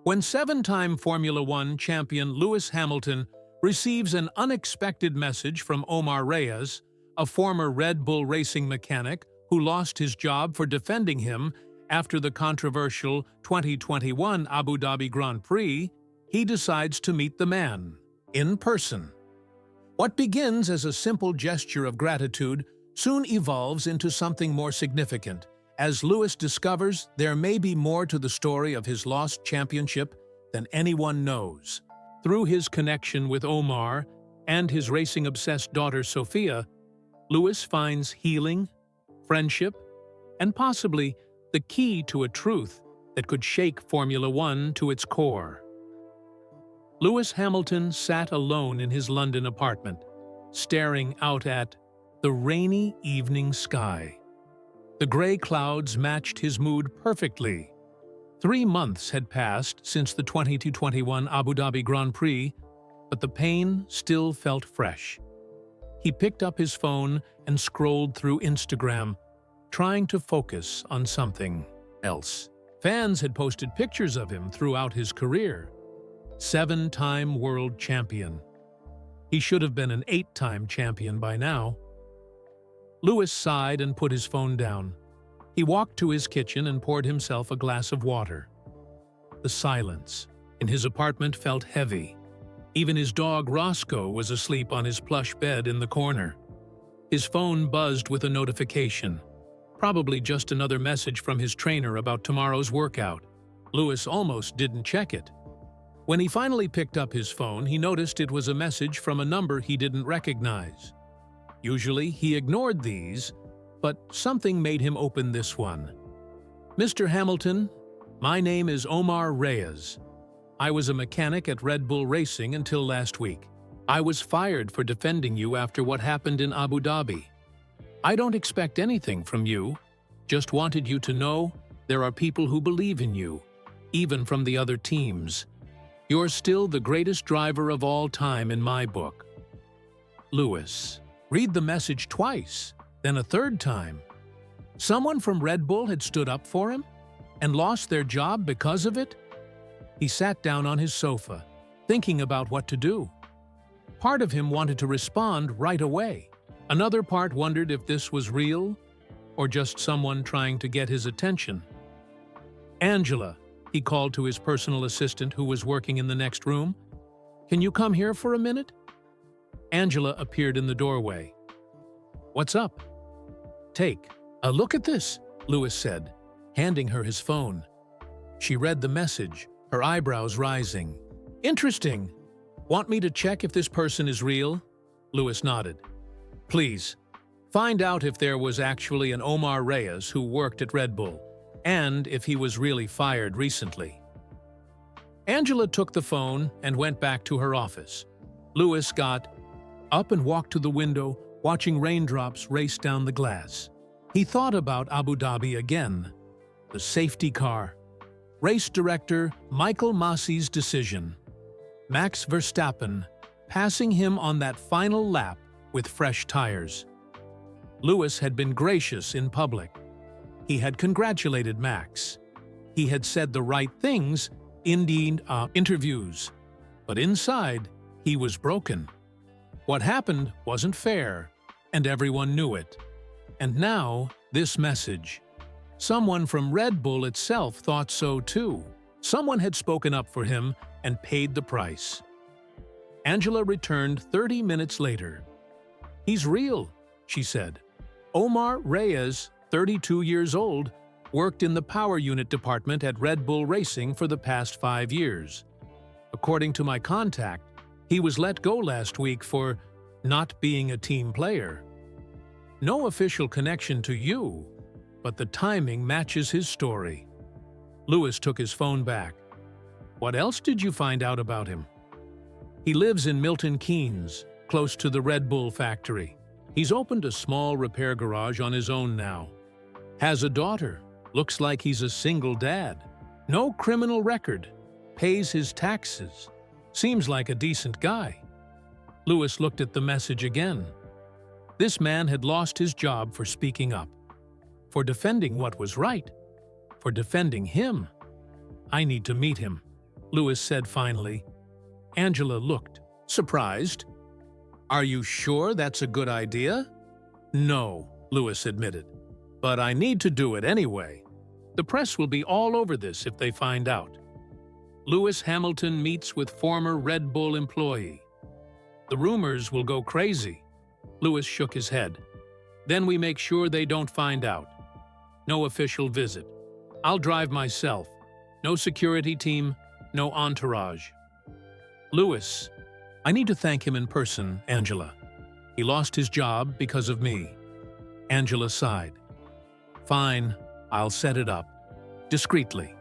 When seven-time Formula One champion Lewis Hamilton receives an unexpected message from Omar Reyes, a former Red Bull racing mechanic who lost his job for defending him after the controversial 2021 Abu Dhabi Grand Prix, he decides to meet the man in person. What begins as a simple gesture of gratitude soon evolves into something more significant, as Lewis discovers there may be more to the story of his lost championship than anyone knows. Through his connection with Omar and his racing-obsessed daughter Sophia, Lewis finds healing, friendship, and possibly the key to a truth that could shake Formula One to its core. Lewis Hamilton sat alone in his London apartment, staring out at the rainy evening sky. The gray clouds matched his mood perfectly. 3 months had passed since the 2021 Abu Dhabi Grand Prix, but the pain still felt fresh. He picked up his phone and scrolled through Instagram, trying to focus on something else. Fans had posted pictures of him throughout his career. 7-time world champion. He should have been an 8-time champion by now. Lewis sighed and put his phone down. He walked to his kitchen and poured himself a glass of water. The silence in his apartment felt heavy. Even his dog Roscoe was asleep on his plush bed in the corner. His phone buzzed with a notification. Probably just another message from his trainer about tomorrow's workout. Lewis almost didn't check it. When he finally picked up his phone, he noticed it was a message from a number he didn't recognize. Usually, he ignored these, but something made him open this one. "Mr. Hamilton, my name is Omar Reyes. I was a mechanic at Red Bull Racing until last week. I was fired for defending you after what happened in Abu Dhabi. I don't expect anything from you, just wanted you to know there are people who believe in you, even from the other teams. You're still the greatest driver of all time in my book." Lewis. Read the message twice, then a third time. Someone from Red Bull had stood up for him and lost their job because of it? He sat down on his sofa, thinking about what to do. Part of him wanted to respond right away. Another part wondered if this was real or just someone trying to get his attention. "Angela," he called to his personal assistant who was working in the next room. "Can you come here for a minute?" Angela appeared in the doorway. "What's up?" "Take a look at this," Lewis said, handing her his phone. She read the message, her eyebrows rising. "Interesting. Want me to check if this person is real?" Lewis nodded. "Please, find out if there was actually an Omar Reyes who worked at Red Bull, and if he was really fired recently." Angela took the phone and went back to her office. Lewis got up and walked to the window, watching raindrops race down the glass. He thought about Abu Dhabi again. The safety car. Race director Michael Masi's decision. Max Verstappen passing him on that final lap with fresh tires. Lewis had been gracious in public. He had congratulated Max. He had said the right things in the interviews. But inside, he was broken. What happened wasn't fair, and everyone knew it. And now, this message. Someone from Red Bull itself thought so too. Someone had spoken up for him and paid the price. Angela returned 30 minutes later. "He's real," she said. "Omar Reyes, 32 years old, worked in the power unit department at Red Bull Racing for the past 5 years. According to my contact, he was let go last week for not being a team player. No official connection to you, but the timing matches his story." Lewis took his phone back. "What else did you find out about him?" "He lives in Milton Keynes, close to the Red Bull factory. He's opened a small repair garage on his own now. Has a daughter. Looks like he's a single dad. No criminal record. Pays his taxes. Seems like a decent guy." Lewis looked at the message again. This man had lost his job for speaking up, for defending what was right, for defending him. "I need to meet him." Lewis said finally. Angela looked, surprised. Are you sure that's a good idea? No, Lewis admitted. But I need to do it anyway. The press will be all over this if they find out. Lewis Hamilton meets with former Red Bull employee. The rumors will go crazy. Lewis shook his head. Then we make sure they don't find out. No official visit. I'll drive myself. No security team, no entourage. Lewis, I need to thank him in person, Angela. He lost his job because of me. Angela sighed. Fine, I'll set it up. Discreetly.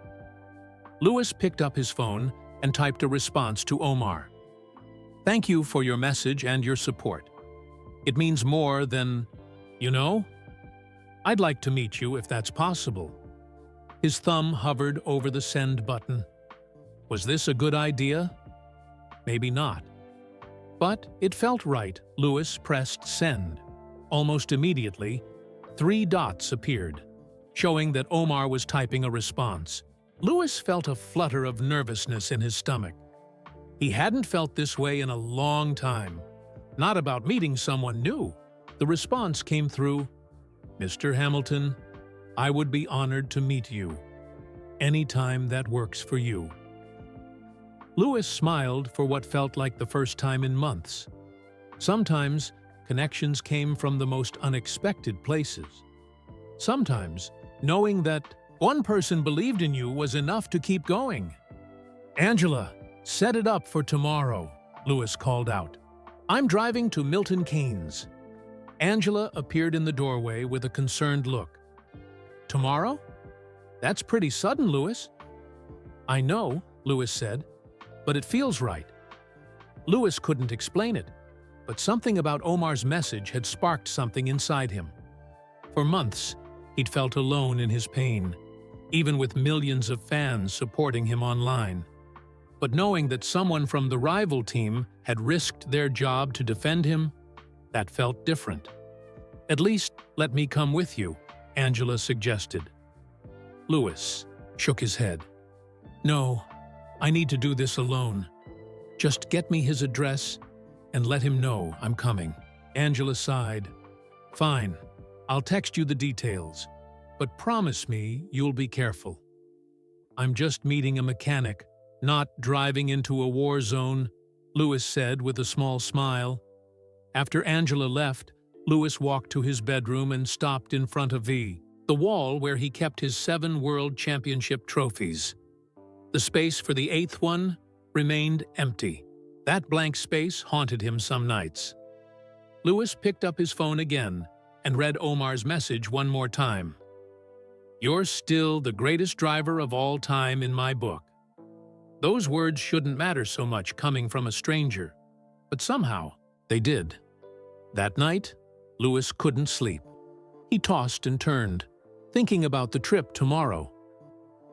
Lewis picked up his phone and typed a response to Omar. Thank you for your message and your support. It means more than, you know? I'd like to meet you if that's possible. His thumb hovered over the send button. Was this a good idea? Maybe not. But it felt right. Lewis pressed send. Almost immediately, 3 dots appeared, showing that Omar was typing a response. Lewis felt a flutter of nervousness in his stomach. He hadn't felt this way in a long time. Not about meeting someone new. The response came through, Mr. Hamilton, I would be honored to meet you. Anytime that works for you. Lewis smiled for what felt like the first time in months. Sometimes, connections came from the most unexpected places. Sometimes, knowing that one person believed in you was enough to keep going. Angela, set it up for tomorrow, Lewis called out. I'm driving to Milton Keynes. Angela appeared in the doorway with a concerned look. Tomorrow? That's pretty sudden, Lewis. I know, Lewis said, but it feels right. Lewis couldn't explain it, but something about Omar's message had sparked something inside him. For months, he'd felt alone in his pain, even with millions of fans supporting him online. But knowing that someone from the rival team had risked their job to defend him, that felt different. At least, let me come with you, Angela suggested. Lewis shook his head. No, I need to do this alone. Just get me his address and let him know I'm coming. Angela sighed. Fine, I'll text you the details, but promise me you'll be careful. I'm just meeting a mechanic, not driving into a war zone, Lewis said with a small smile. After Angela left, Lewis walked to his bedroom and stopped in front of the wall where he kept his 7 World Championship trophies. The space for the 8th one remained empty. That blank space haunted him some nights. Lewis picked up his phone again and read Omar's message one more time. You're still the greatest driver of all time in my book. Those words shouldn't matter so much coming from a stranger, but somehow they did. That night, Lewis couldn't sleep. He tossed and turned, thinking about the trip tomorrow.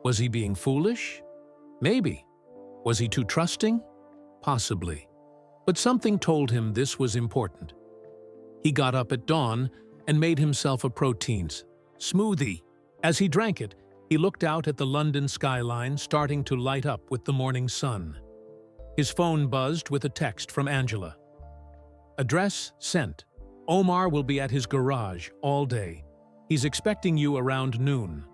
Was he being foolish? Maybe. Was he too trusting? Possibly. But something told him this was important. He got up at dawn and made himself a protein smoothie. As he drank it, he looked out at the London skyline starting to light up with the morning sun. His phone buzzed with a text from Angela. Address sent. Omar will be at his garage all day. He's expecting you around noon.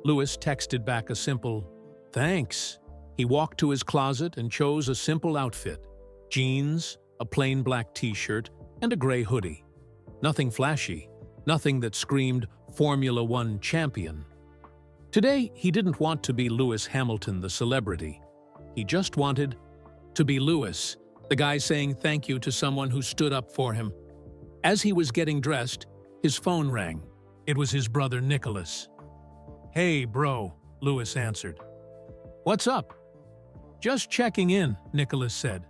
Lewis texted back a simple, thanks. He walked to his closet and chose a simple outfit. Jeans, a plain black t-shirt, and a gray hoodie. Nothing flashy, nothing that screamed Formula One champion. Today, he didn't want to be Lewis Hamilton, the celebrity. He just wanted to be Lewis, the guy saying thank you to someone who stood up for him. As he was getting dressed, his phone rang. It was his brother Nicholas. Hey, bro, Lewis answered. What's up? Just checking in, Nicholas said.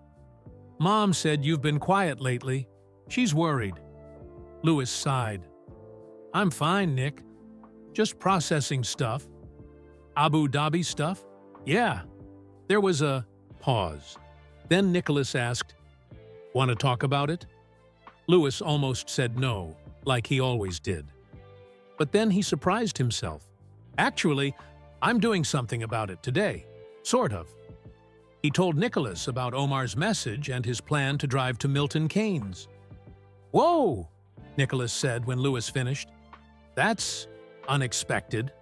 Mom said you've been quiet lately. She's worried. Lewis sighed. I'm fine, Nick. Just processing stuff. Abu Dhabi stuff? Yeah. There was a pause. Then Nicholas asked, Want to talk about it? Lewis almost said no, like he always did. But then he surprised himself. Actually, I'm doing something about it today. Sort of. He told Nicholas about Omar's message and his plan to drive to Milton Keynes. "Whoa!" Nicholas said when Lewis finished. "That's unexpected."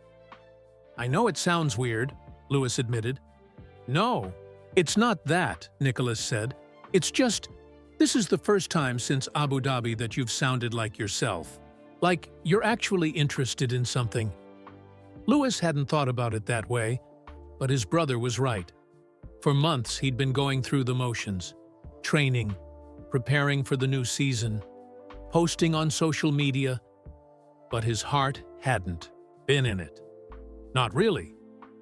"I know it sounds weird," Lewis admitted. "No, it's not that," Nicholas said. "It's just, this is the first time since Abu Dhabi that you've sounded like yourself. Like you're actually interested in something." Lewis hadn't thought about it that way, but his brother was right. For months he'd been going through the motions, training, preparing for the new season, posting on social media, but his heart hadn't been in it. "Not really.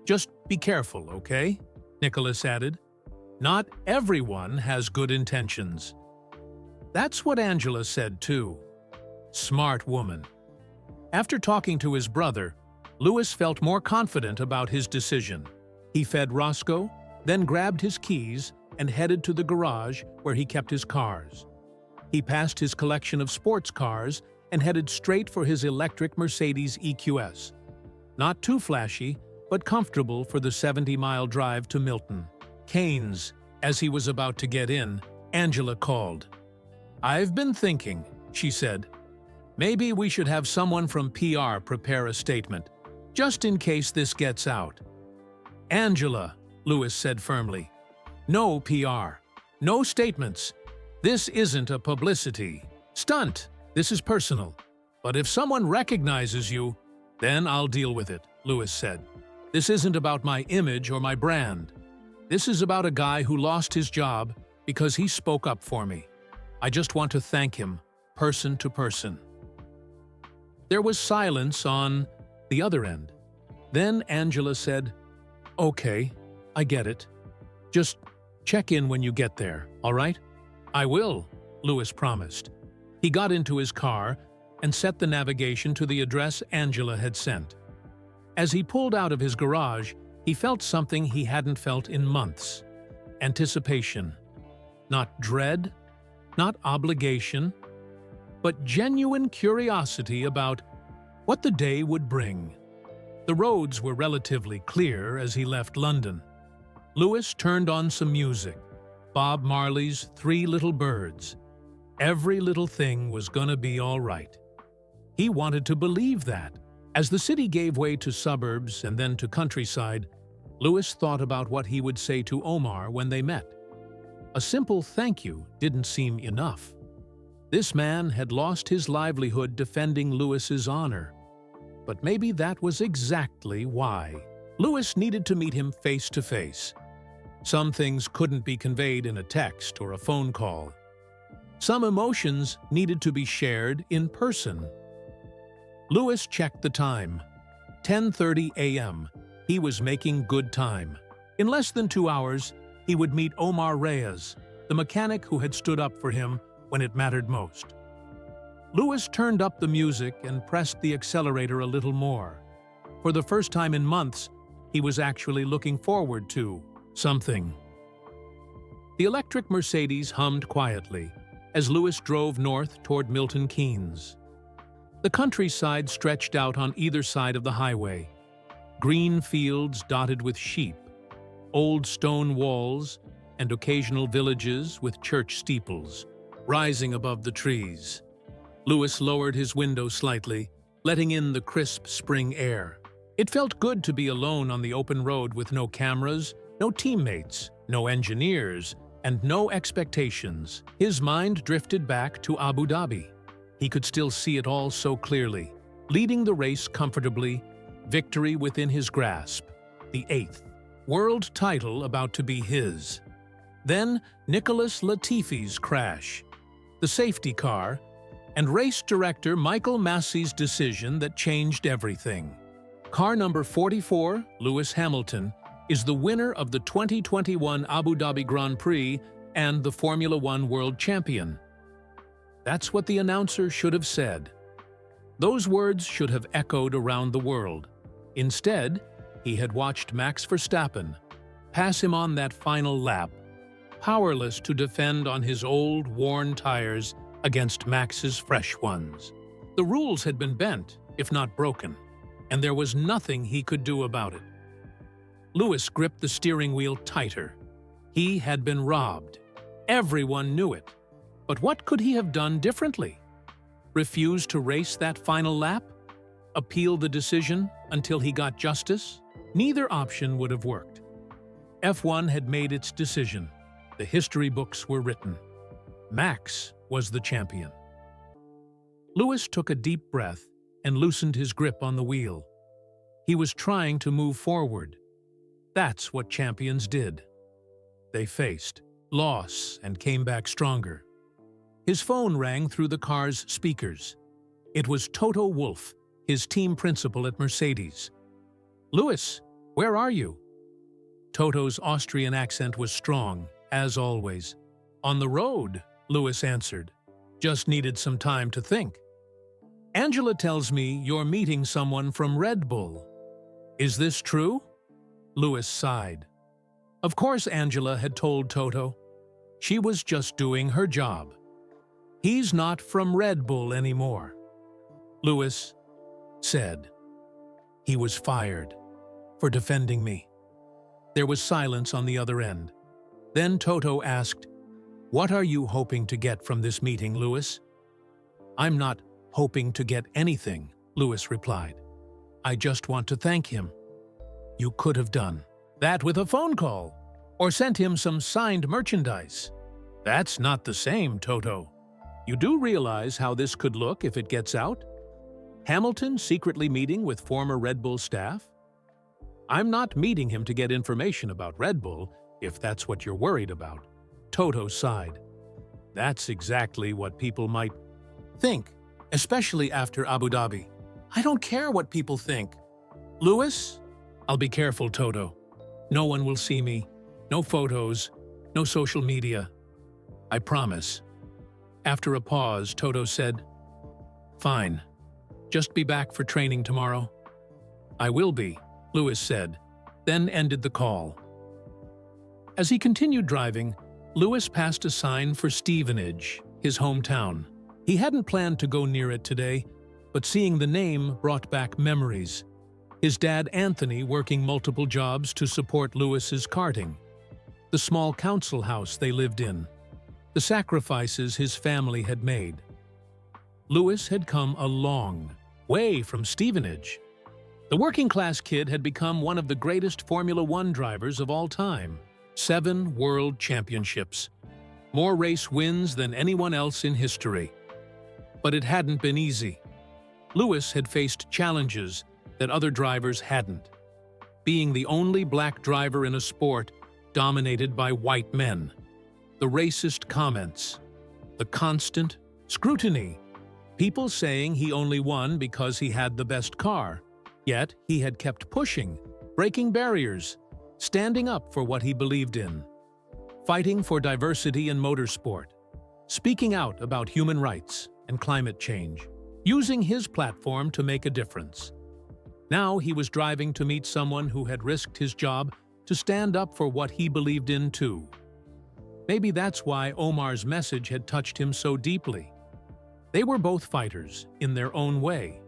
Just be careful, okay?" Nicholas added. "Not everyone has good intentions." That's what Angela said too. Smart woman. After talking to his brother, Lewis felt more confident about his decision. He fed Roscoe, then grabbed his keys and headed to the garage where he kept his cars. He passed his collection of sports cars and headed straight for his electric Mercedes EQS. Not too flashy, but comfortable for the 70-mile drive to Milton Keynes. As he was about to get in, Angela called. "I've been thinking," she said. "Maybe we should have someone from PR prepare a statement, just in case this gets out." "Angela," Lewis said firmly, "no PR, no statements. This isn't a publicity stunt. This is personal. But if someone recognizes you, then I'll deal with it," Lewis said. "This isn't about my image or my brand. This is about a guy who lost his job because he spoke up for me. I just want to thank him, person to person." There was silence on the other end. Then Angela said, "Okay, I get it. Just check in when you get there, all right?" "I will," Lewis promised. He got into his car and set the navigation to the address Angela had sent. As he pulled out of his garage, he felt something he hadn't felt in months. Anticipation. Not dread, not obligation, but genuine curiosity about what the day would bring. The roads were relatively clear as he left London. Lewis turned on some music, Bob Marley's Three Little Birds. Every little thing was gonna be all right. He wanted to believe that. As the city gave way to suburbs and then to countryside, Lewis thought about what he would say to Omar when they met. A simple thank you didn't seem enough. This man had lost his livelihood defending Lewis's honor. But maybe that was exactly why. Lewis needed to meet him face to face. Some things couldn't be conveyed in a text or a phone call. Some emotions needed to be shared in person. Lewis checked the time. 10:30 a.m. He was making good time. In less than 2 hours, he would meet Omar Reyes, the mechanic who had stood up for him when it mattered most. Lewis turned up the music and pressed the accelerator a little more. For the first time in months, he was actually looking forward to something. The electric Mercedes hummed quietly as Lewis drove north toward Milton Keynes. The countryside stretched out on either side of the highway. Green fields dotted with sheep, old stone walls, and occasional villages with church steeples rising above the trees. Lewis lowered his window slightly, letting in the crisp spring air. It felt good to be alone on the open road with no cameras, no teammates, no engineers, and no expectations. His mind drifted back to Abu Dhabi. He could still see it all so clearly. Leading the race comfortably, victory within his grasp, the 8th world title about to be his. Then Nicholas Latifi's crash, the safety car, and race director Michael Massey's decision that changed everything. Car number 44, Lewis Hamilton, is the winner of the 2021 Abu Dhabi Grand Prix and the Formula One World Champion. That's what the announcer should have said. Those words should have echoed around the world. Instead, he had watched Max Verstappen pass him on that final lap, powerless to defend on his old, worn tires against Max's fresh ones. The rules had been bent, if not broken, and there was nothing he could do about it. Lewis gripped the steering wheel tighter. He had been robbed. Everyone knew it. But what could he have done differently? Refuse to race that final lap? Appeal the decision until he got justice? Neither option would have worked. F1 had made its decision. The history books were written. Max was the champion. Lewis took a deep breath and loosened his grip on the wheel. He was trying to move forward. That's what champions did. They faced loss and came back stronger. His phone rang through the car's speakers. It was Toto Wolff, his team principal at Mercedes. "Lewis, where are you?" Toto's Austrian accent was strong, as always. "On the road," Lewis answered. "Just needed some time to think." "Angela tells me you're meeting someone from Red Bull. Is this true?" Lewis sighed. Of course Angela had told Toto. She was just doing her job. "He's not from Red Bull anymore," Lewis said. "He was fired for defending me." There was silence on the other end. Then Toto asked, "What are you hoping to get from this meeting, Lewis?" "I'm not hoping to get anything," Lewis replied. "I just want to thank him." "You could have done that with a phone call, or sent him some signed merchandise." "That's not the same, Toto. You do realize how this could look if it gets out? Hamilton secretly meeting with former Red Bull staff? I'm not meeting him to get information about Red Bull, if that's what you're worried about." Toto sighed. "That's exactly what people might think, especially after Abu Dhabi." "I don't care what people think." "Lewis?" "I'll be careful, Toto. No one will see me. No photos. No social media. I promise." After a pause, Toto said, "Fine. Just be back for training tomorrow." "I will be," Lewis said, then ended the call. As he continued driving, Lewis passed a sign for Stevenage, his hometown. He hadn't planned to go near it today, but seeing the name brought back memories. His dad Anthony working multiple jobs to support Lewis's karting. The small council house they lived in. The sacrifices his family had made. Lewis had come a long way from Stevenage. The working-class kid had become one of the greatest Formula One drivers of all time. 7 world championships. More race wins than anyone else in history. But it hadn't been easy. Lewis had faced challenges that other drivers hadn't. Being the only black driver in a sport dominated by white men. The racist comments. The constant scrutiny. People saying he only won because he had the best car. Yet he had kept pushing, breaking barriers, standing up for what he believed in. Fighting for diversity in motorsport. Speaking out about human rights and climate change. Using his platform to make a difference. Now he was driving to meet someone who had risked his job to stand up for what he believed in too. Maybe that's why Omar's message had touched him so deeply. They were both fighters in their own way.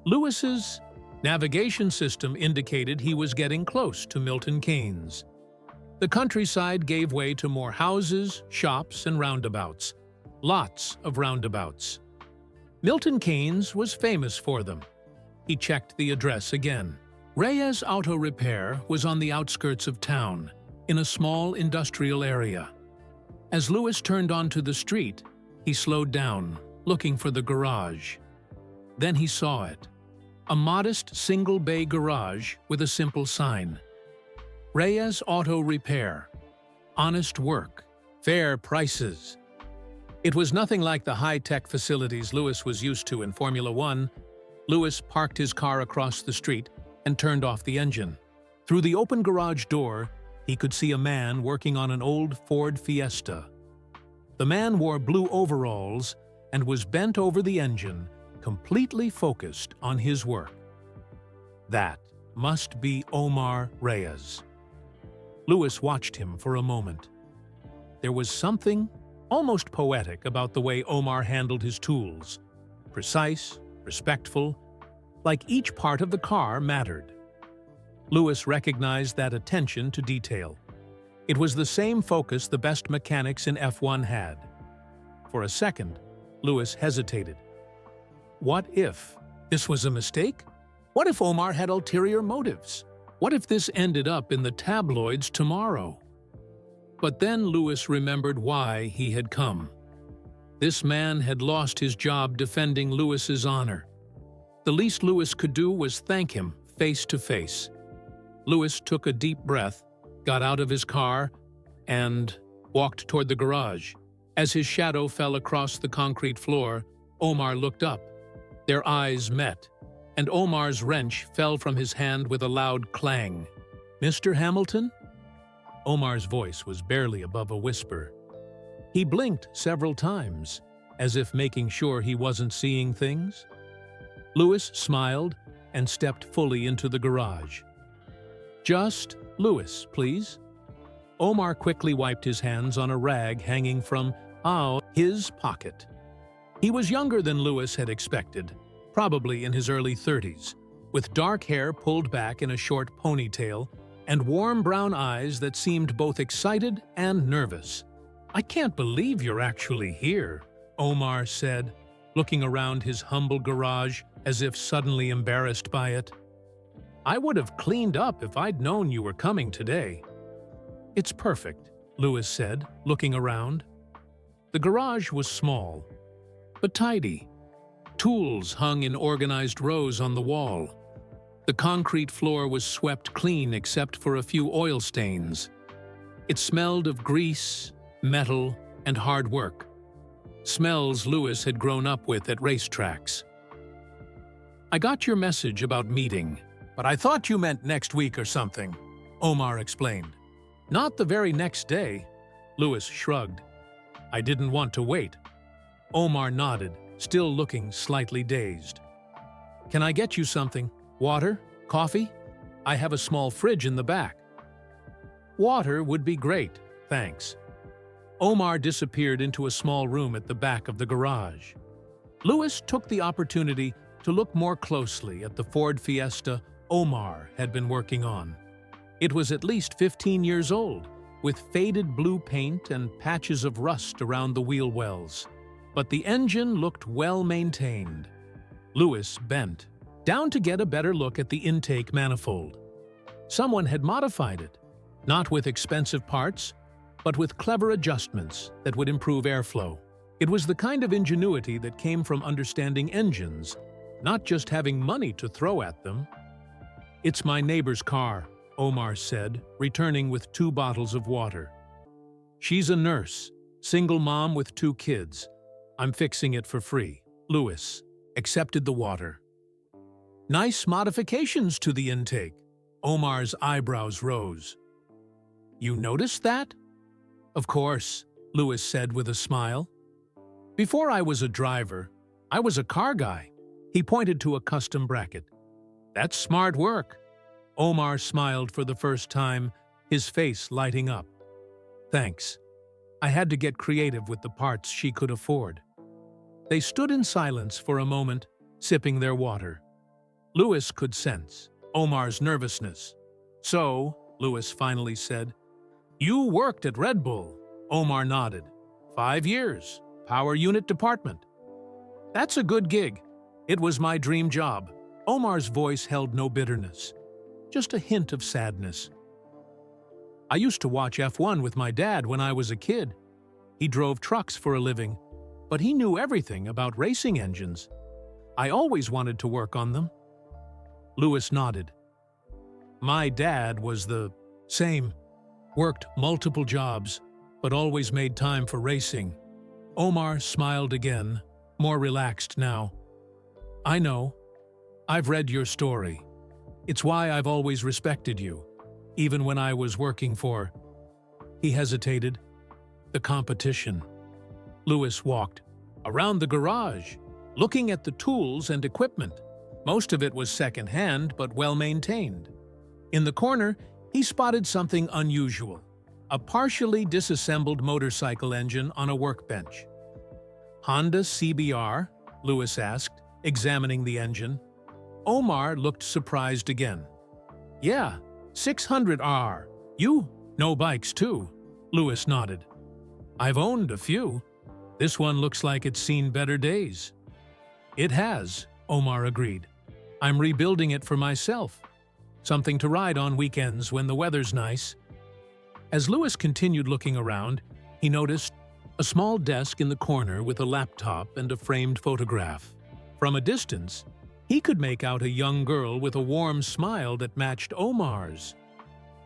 Lewis's navigation system indicated he was getting close to Milton Keynes. The countryside gave way to more houses, shops, and roundabouts. Lots of roundabouts. Milton Keynes was famous for them. He checked the address again. Reyes Auto Repair was on the outskirts of town, in a small industrial area. As Lewis turned onto the street, he slowed down, looking for the garage. Then he saw it. A modest single-bay garage with a simple sign. Reyes Auto Repair. Honest work. Fair prices. It was nothing like the high-tech facilities Lewis was used to in Formula One. Lewis parked his car across the street and turned off the engine. Through the open garage door, he could see a man working on an old Ford Fiesta. The man wore blue overalls and was bent over the engine, completely focused on his work. That must be Omar Reyes. Lewis watched him for a moment. There was something almost poetic about the way Omar handled his tools. Precise, respectful, like each part of the car mattered. Lewis recognized that attention to detail. It was the same focus the best mechanics in F1 had. For a second, Lewis hesitated. What if this was a mistake? What if Omar had ulterior motives? What if this ended up in the tabloids tomorrow? But then Lewis remembered why he had come. This man had lost his job defending Lewis's honor. The least Lewis could do was thank him face to face. Lewis took a deep breath, got out of his car, and walked toward the garage. As his shadow fell across the concrete floor, Omar looked up. Their eyes met, and Omar's wrench fell from his hand with a loud clang. "Mr. Hamilton?" Omar's voice was barely above a whisper. He blinked several times, as if making sure he wasn't seeing things. Lewis smiled and stepped fully into the garage. "Just Lewis, please." Omar quickly wiped his hands on a rag hanging from his pocket. He was younger than Lewis had expected, probably in his early 30s, with dark hair pulled back in a short ponytail and warm brown eyes that seemed both excited and nervous. "I can't believe you're actually here," Omar said, looking around his humble garage as if suddenly embarrassed by it. "I would have cleaned up if I'd known you were coming today." "It's perfect," Lewis said, looking around. The garage was small, but tidy. Tools hung in organized rows on the wall. The concrete floor was swept clean except for a few oil stains. It smelled of grease, metal, and hard work. Smells Lewis had grown up with at racetracks. "I got your message about meeting, but I thought you meant next week or something," Omar explained. "Not the very next day," Lewis shrugged. "I didn't want to wait." Omar nodded, still looking slightly dazed. "Can I get you something? Water? Coffee? I have a small fridge in the back." "Water would be great, thanks." Omar disappeared into a small room at the back of the garage. Lewis took the opportunity to look more closely at the Ford Fiesta Omar had been working on. It was at least 15 years old, with faded blue paint and patches of rust around the wheel wells. But the engine looked well-maintained. Lewis bent down to get a better look at the intake manifold. Someone had modified it, not with expensive parts, but with clever adjustments that would improve airflow. It was the kind of ingenuity that came from understanding engines, not just having money to throw at them. "It's my neighbor's car," Omar said, returning with 2 bottles of water. "She's a nurse, single mom with 2 kids. I'm fixing it for free." Lewis accepted the water. "Nice modifications to the intake." Omar's eyebrows rose. "You noticed that?" "Of course," Lewis said with a smile. "Before I was a driver, I was a car guy." He pointed to a custom bracket. "That's smart work." Omar smiled for the first time, his face lighting up. "Thanks. I had to get creative with the parts she could afford." They stood in silence for a moment, sipping their water. Lewis could sense Omar's nervousness. "So," Lewis finally said, "you worked at Red Bull." Omar nodded. 5 years, power unit department. "That's a good gig. It was my dream job." Omar's voice held no bitterness, just a hint of sadness. "I used to watch F1 with my dad when I was a kid. He drove trucks for a living, but he knew everything about racing engines. I always wanted to work on them." Lewis nodded. "My dad was the same. Worked multiple jobs, but always made time for racing." Omar smiled again, more relaxed now. "I know. I've read your story. It's why I've always respected you, even when I was working for—" He hesitated. "The competition." Lewis walked around the garage, looking at the tools and equipment. Most of it was second-hand but well-maintained. In the corner, he spotted something unusual, a partially disassembled motorcycle engine on a workbench. "Honda CBR?" Lewis asked, examining the engine. Omar looked surprised again. "Yeah, 600R. You?" No bikes, too? Lewis nodded. I've owned a few. This one looks like it's seen better days. It has, Omar agreed. I'm rebuilding it for myself. Something to ride on weekends when the weather's nice. As Lewis continued looking around, he noticed a small desk in the corner with a laptop and a framed photograph. From a distance, he could make out a young girl with a warm smile that matched Omar's.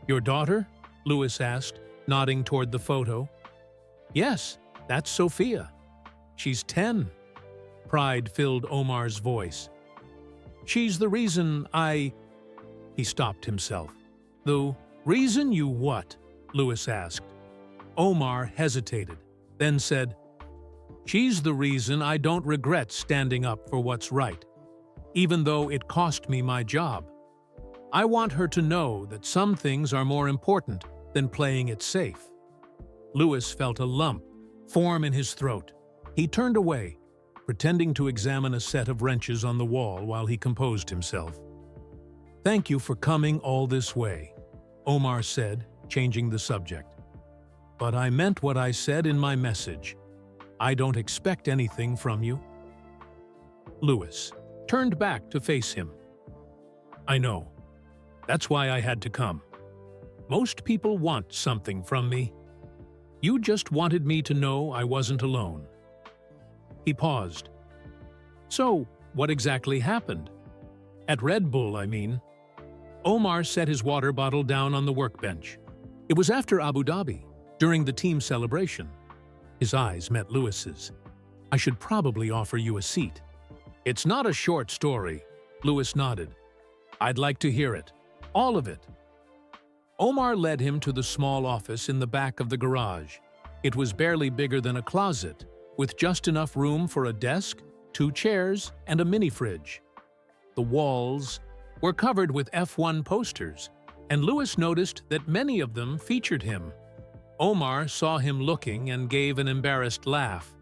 Your daughter? Lewis asked, nodding toward the photo. Yes, that's Sophia. She's 10. Pride filled Omar's voice. She's the reason He stopped himself. The reason you what? Lewis asked. Omar hesitated, then said, She's the reason I don't regret standing up for what's right, even though it cost me my job. I want her to know that some things are more important than playing it safe. Lewis felt a lump form in his throat. He turned away, pretending to examine a set of wrenches on the wall while he composed himself. Thank you for coming all this way, Omar said, changing the subject. But I meant what I said in my message. I don't expect anything from you. Lewis turned back to face him. I know. That's why I had to come. Most people want something from me. You just wanted me to know I wasn't alone. He paused. So, what exactly happened? At Red Bull, I mean. Omar set his water bottle down on the workbench. It was after Abu Dhabi, during the team celebration. His eyes met Lewis's. I should probably offer you a seat. It's not a short story, Lewis nodded. I'd like to hear it. All of it. Omar led him to the small office in the back of the garage. It was barely bigger than a closet, with just enough room for a desk, 2 chairs, and a mini-fridge. The walls were covered with F1 posters, and Lewis noticed that many of them featured him. Omar saw him looking and gave an embarrassed laugh.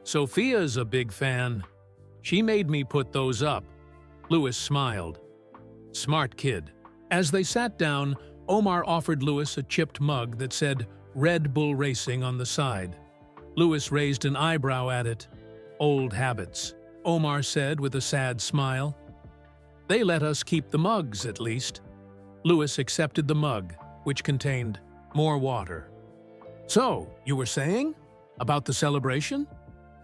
Sophia's a big fan. She made me put those up. Lewis smiled. Smart kid. As they sat down, Omar offered Lewis a chipped mug that said Red Bull Racing on the side. Lewis raised an eyebrow at it. Old habits, Omar said with a sad smile. They let us keep the mugs, at least. Lewis accepted the mug, which contained more water. So, you were saying? About the celebration?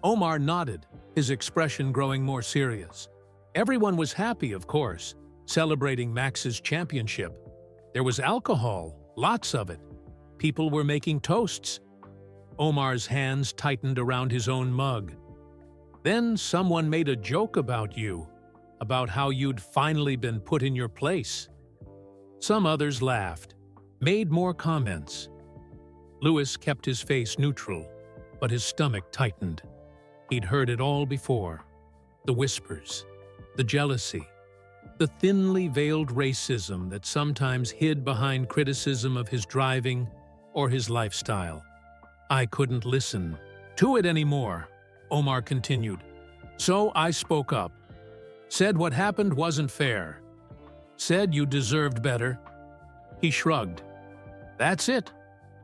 Omar nodded, his expression growing more serious. Everyone was happy, of course, celebrating Max's championship. There was alcohol, lots of it. People were making toasts. Omar's hands tightened around his own mug. Then someone made a joke about you, about how you'd finally been put in your place. Some others laughed, made more comments. Lewis kept his face neutral, but his stomach tightened. He'd heard it all before. The whispers, the jealousy, the thinly veiled racism that sometimes hid behind criticism of his driving or his lifestyle. I couldn't listen to it anymore, Omar continued. So I spoke up. Said what happened wasn't fair. Said you deserved better. He shrugged. That's it.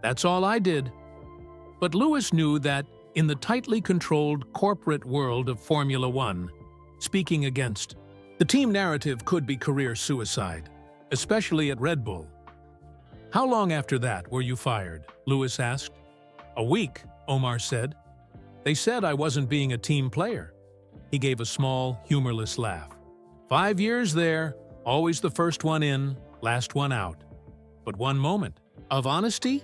That's all I did. But Lewis knew that, in the tightly controlled corporate world of Formula One, speaking against the team narrative could be career suicide, especially at Red Bull. How long after that were you fired? Lewis asked. A week, Omar said. They said I wasn't being a team player. He gave a small, humorless laugh. 5 years there, always the first one in, last one out. But one moment of honesty,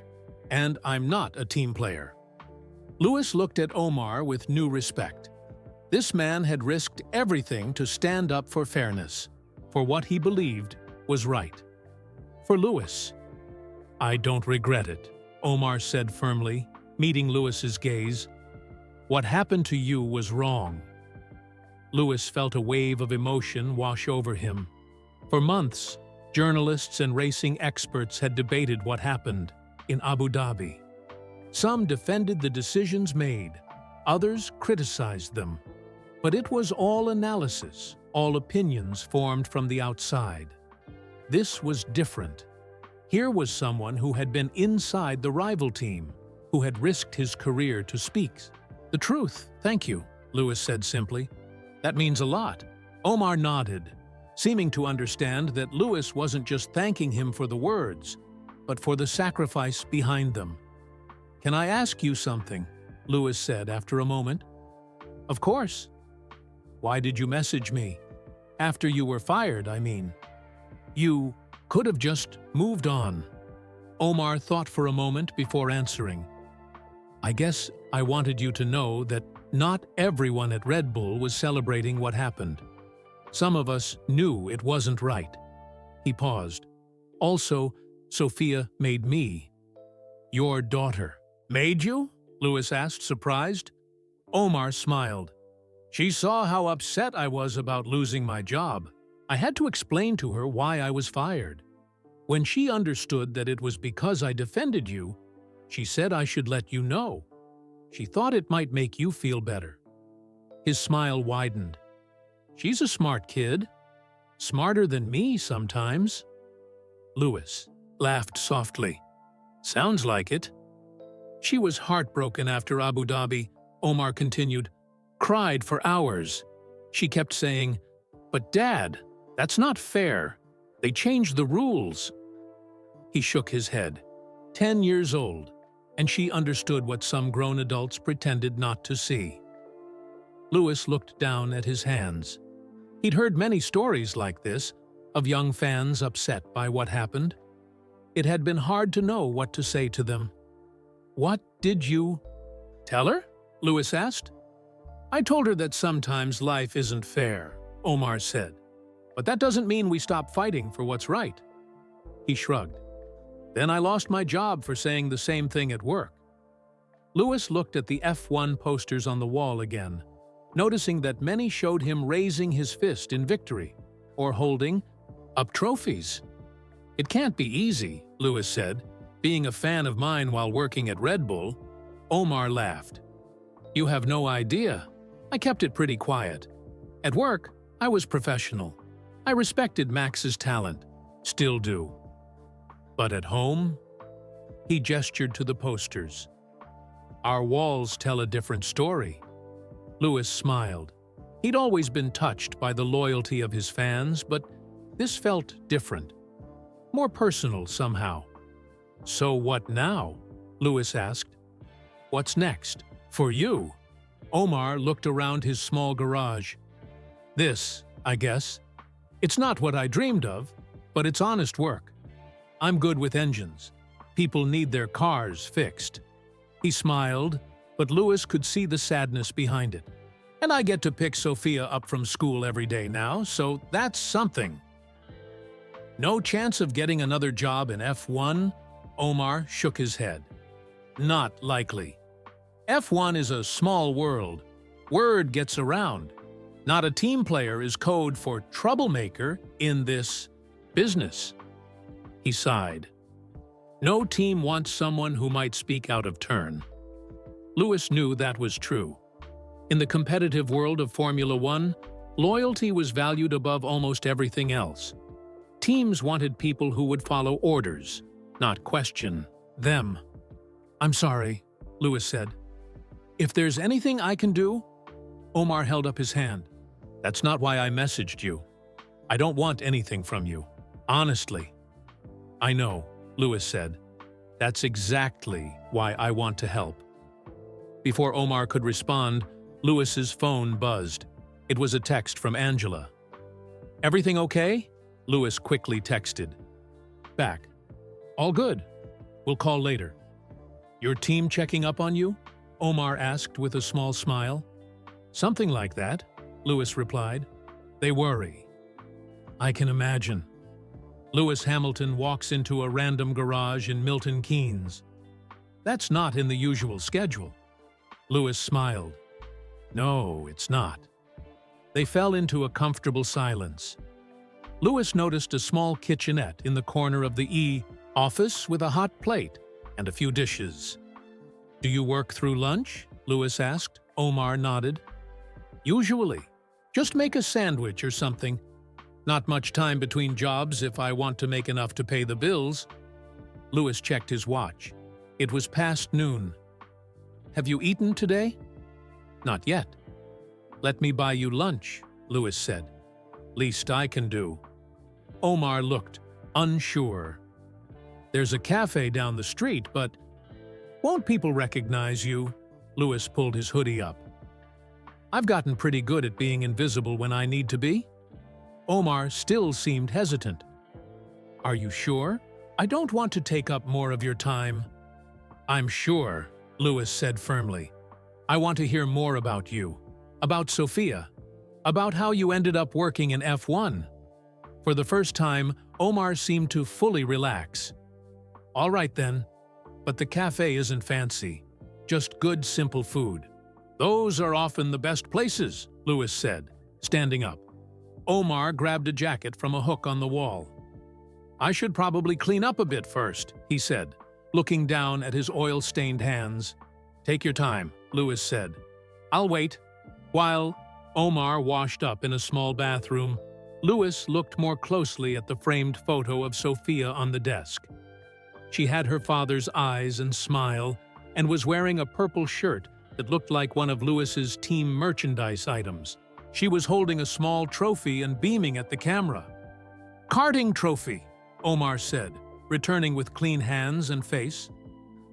and I'm not a team player. Lewis looked at Omar with new respect. This man had risked everything to stand up for fairness, for what he believed was right. For Lewis, I don't regret it, Omar said firmly, meeting Lewis's gaze. What happened to you was wrong. Lewis felt a wave of emotion wash over him. For months, journalists and racing experts had debated what happened in Abu Dhabi. Some defended the decisions made, others criticized them. But it was all analysis, all opinions formed from the outside. This was different. Here was someone who had been inside the rival team, who had risked his career to speak. "The truth, thank you," Lewis said simply. "That means a lot." Omar nodded, seeming to understand that Lewis wasn't just thanking him for the words, but for the sacrifice behind them. "Can I ask you something?" Lewis said after a moment. "Of course." "Why did you message me? After you were fired, I mean." "You could have just moved on." Omar thought for a moment before answering. "I guess I wanted you to know that not everyone at Red Bull was celebrating what happened. Some of us knew it wasn't right." He paused. "Also, Sophia made me your daughter." "Made you?" Lewis asked, surprised. Omar smiled. "She saw how upset I was about losing my job. I had to explain to her why I was fired. When she understood that it was because I defended you, she said I should let you know. She thought it might make you feel better." His smile widened. "She's a smart kid. Smarter than me sometimes." Lewis laughed softly. "Sounds like it." "She was heartbroken after Abu Dhabi," Omar continued. "Cried for hours. She kept saying, 'But Dad, that's not fair. They changed the rules.'" He shook his head. 10 years old, and she understood what some grown adults pretended not to see. Lewis looked down at his hands. He'd heard many stories like this, of young fans upset by what happened. It had been hard to know what to say to them. "What did you tell her?" Lewis asked. "I told her that sometimes life isn't fair," Omar said. "But that doesn't mean we stop fighting for what's right." He shrugged. "Then I lost my job for saying the same thing at work." Lewis looked at the F1 posters on the wall again, noticing that many showed him raising his fist in victory, or holding up trophies. "It can't be easy," Lewis said, "being a fan of mine while working at Red Bull." Omar laughed. "You have no idea. I kept it pretty quiet. At work, I was professional. I respected Max's talent. Still do. But at home?" He gestured to the posters. "Our walls tell a different story." Lewis smiled. He'd always been touched by the loyalty of his fans, but this felt different. More personal somehow. "So what now?" Lewis asked. "What's next? For you?" Omar looked around his small garage. "This, I guess. It's not what I dreamed of, but it's honest work. I'm good with engines. People need their cars fixed." He smiled, but Lewis could see the sadness behind it. "And I get to pick Sophia up from school every day now, so that's something." "No chance of getting another job in F1? Omar shook his head. "Not likely. F1 is a small world. Word gets around. Not a team player is code for troublemaker in this business." He sighed. No team wants someone who might speak out of turn. Lewis knew that was true. In the competitive world of Formula One, loyalty was valued above almost everything else. Teams wanted people who would follow orders, not question them. "I'm sorry," Lewis said. "If there's anything I can do—" Omar held up his hand. "That's not why I messaged you. I don't want anything from you. Honestly." "I know," Lewis said. "That's exactly why I want to help." Before Omar could respond, Lewis's phone buzzed. It was a text from Angela. "Everything okay?" Lewis quickly texted. Back. "All good. We'll call later." "Your team checking up on you?" Omar asked with a small smile. "Something like that," Lewis replied. "They worry." "I can imagine." Lewis Hamilton walks into a random garage in Milton Keynes. "That's not in the usual schedule." Lewis smiled. "No, it's not." They fell into a comfortable silence. Lewis noticed a small kitchenette in the corner of the office with a hot plate and a few dishes. "Do you work through lunch?" Lewis asked. Omar nodded. "Usually. Just make a sandwich or something. Not much time between jobs if I want to make enough to pay the bills." Louis checked his watch. It was past noon. Have you eaten today? Not yet. Let me buy you lunch, Louis said. Least I can do. Omar looked, unsure. There's a cafe down the street, but won't people recognize you? Louis pulled his hoodie up. I've gotten pretty good at being invisible when I need to be. Omar still seemed hesitant. Are you sure? I don't want to take up more of your time. I'm sure, Louis said firmly. I want to hear more about you, about Sophia, about how you ended up working in F1. For the first time, Omar seemed to fully relax. All right then, but the cafe isn't fancy, just good simple food. Those are often the best places, Louis said, standing up. Omar grabbed a jacket from a hook on the wall. I should probably clean up a bit first, he said, looking down at his oil-stained hands. Take your time, Louis said. I'll wait. While Omar washed up in a small bathroom, Louis looked more closely at the framed photo of Sophia on the desk. She had her father's eyes and smile and was wearing a purple shirt that looked like one of Louis's team merchandise items. She was holding a small trophy and beaming at the camera. Karting trophy, Omar said, returning with clean hands and face.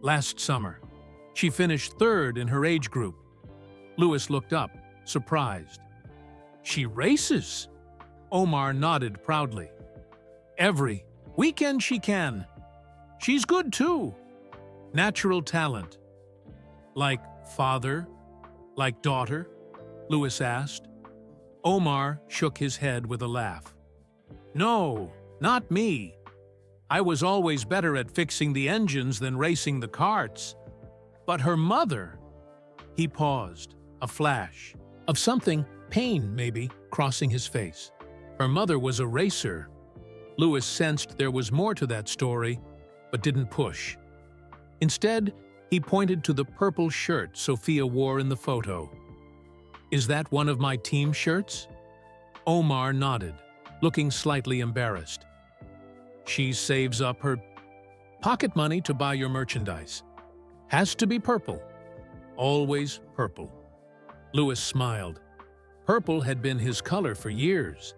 Last summer. She finished third in her age group. Louis looked up, surprised. She races? Omar nodded proudly. Every weekend she can. She's good too. Natural talent. Like father? Like daughter? Louis asked. Omar shook his head with a laugh. No, not me. I was always better at fixing the engines than racing the karts. But her mother... He paused, a flash of something, pain maybe, crossing his face. Her mother was a racer. Louis sensed there was more to that story, but didn't push. Instead, he pointed to the purple shirt Sophia wore in the photo. Is that one of my team shirts? Omar nodded, looking slightly embarrassed. She saves up her pocket money to buy your merchandise. Has to be purple. Always purple. Louis smiled. Purple had been his color for years.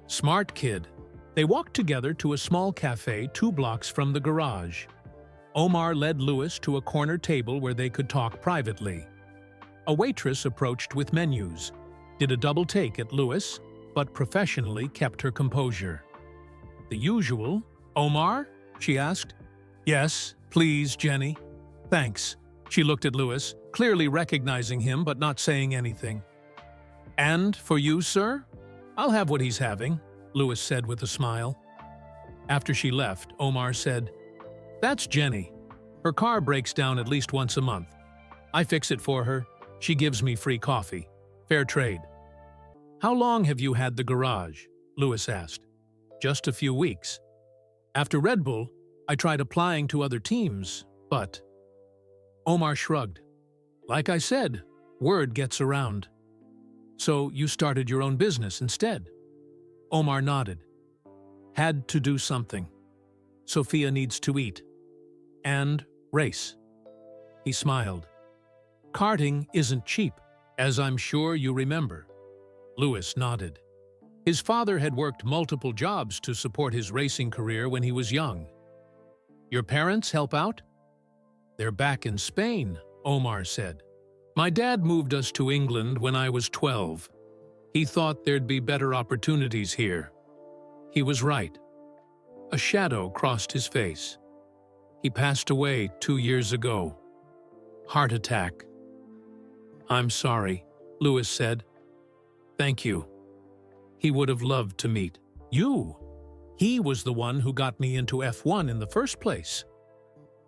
Smart kid. They walked together to a small cafe 2 blocks from the garage. Omar led Louis to a corner table where they could talk privately. A waitress approached with menus, did a double take at Louis, but professionally kept her composure. The usual, Omar? She asked. Yes, please, Jenny. Thanks. She looked at Louis, clearly recognizing him but not saying anything. And for you, sir? I'll have what he's having, Louis said with a smile. After she left, Omar said, That's Jenny. Her car breaks down at least once a month. I fix it for her. She gives me free coffee. Fair trade. How long have you had the garage? Louis asked. Just a few weeks. After Red Bull, I tried applying to other teams, but... Omar shrugged. Like I said, word gets around. So you started your own business instead? Omar nodded. Had to do something. Sophia needs to eat. And race. He smiled. Karting isn't cheap, as I'm sure you remember. Louis nodded. His father had worked multiple jobs to support his racing career when he was young. Your parents help out? They're back in Spain, Omar said. My dad moved us to England when I was 12. He thought there'd be better opportunities here. He was right. A shadow crossed his face. He passed away 2 years ago. Heart attack. I'm sorry, Louis said. Thank you. He would have loved to meet you. He was the one who got me into F1 in the first place.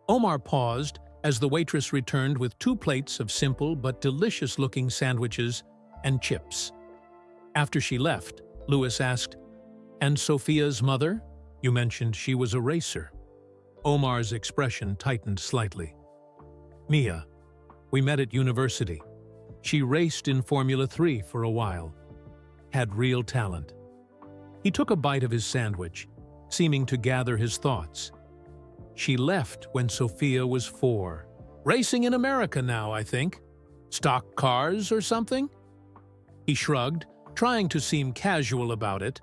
Omar paused as the waitress returned with 2 plates of simple but delicious-looking sandwiches and chips. After she left, Louis asked, And Sophia's mother? You mentioned she was a racer. Omar's expression tightened slightly. Mia. We met at university. She raced in Formula 3 for a while. Had real talent. He took a bite of his sandwich, seeming to gather his thoughts. She left when Sophia was 4. Racing in America now, I think. Stock cars or something? He shrugged, trying to seem casual about it,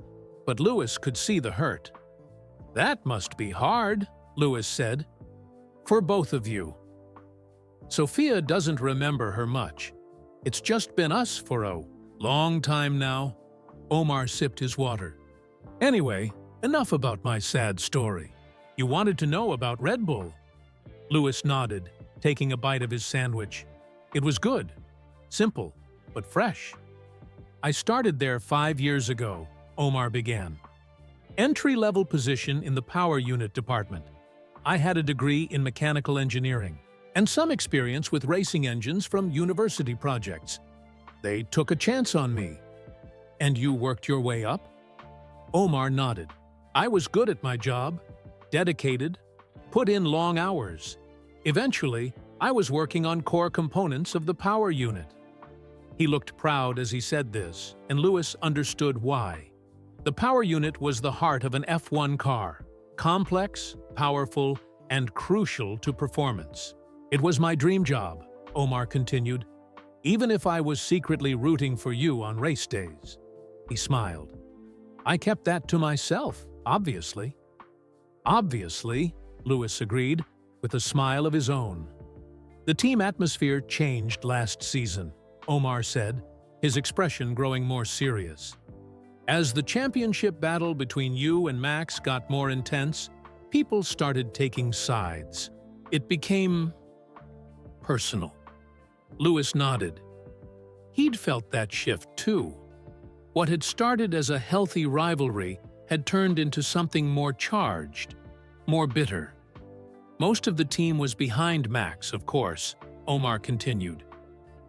but Louis could see the hurt. That must be hard, Louis said. For both of you. Sophia doesn't remember her much. It's just been us for a long time now. Omar sipped his water. Anyway, enough about my sad story. You wanted to know about Red Bull. Louis nodded, taking a bite of his sandwich. It was good, simple, but fresh. I started there 5 years ago, Omar began. Entry-level position in the power unit department. I had a degree in mechanical engineering and some experience with racing engines from university projects. They took a chance on me. And you worked your way up? Omar nodded. I was good at my job, dedicated, put in long hours. Eventually, I was working on core components of the power unit. He looked proud as he said this, and Louis understood why. The power unit was the heart of an F1 car, complex, powerful, and crucial to performance. It was my dream job, Omar continued, even if I was secretly rooting for you on race days. He smiled. I kept that to myself, obviously. Obviously, Louis agreed, with a smile of his own. The team atmosphere changed last season, Omar said, his expression growing more serious. As the championship battle between you and Max got more intense, people started taking sides. It became personal. Louis nodded. He'd felt that shift too. What had started as a healthy rivalry had turned into something more charged, more bitter. Most of the team was behind Max, of course, Omar continued.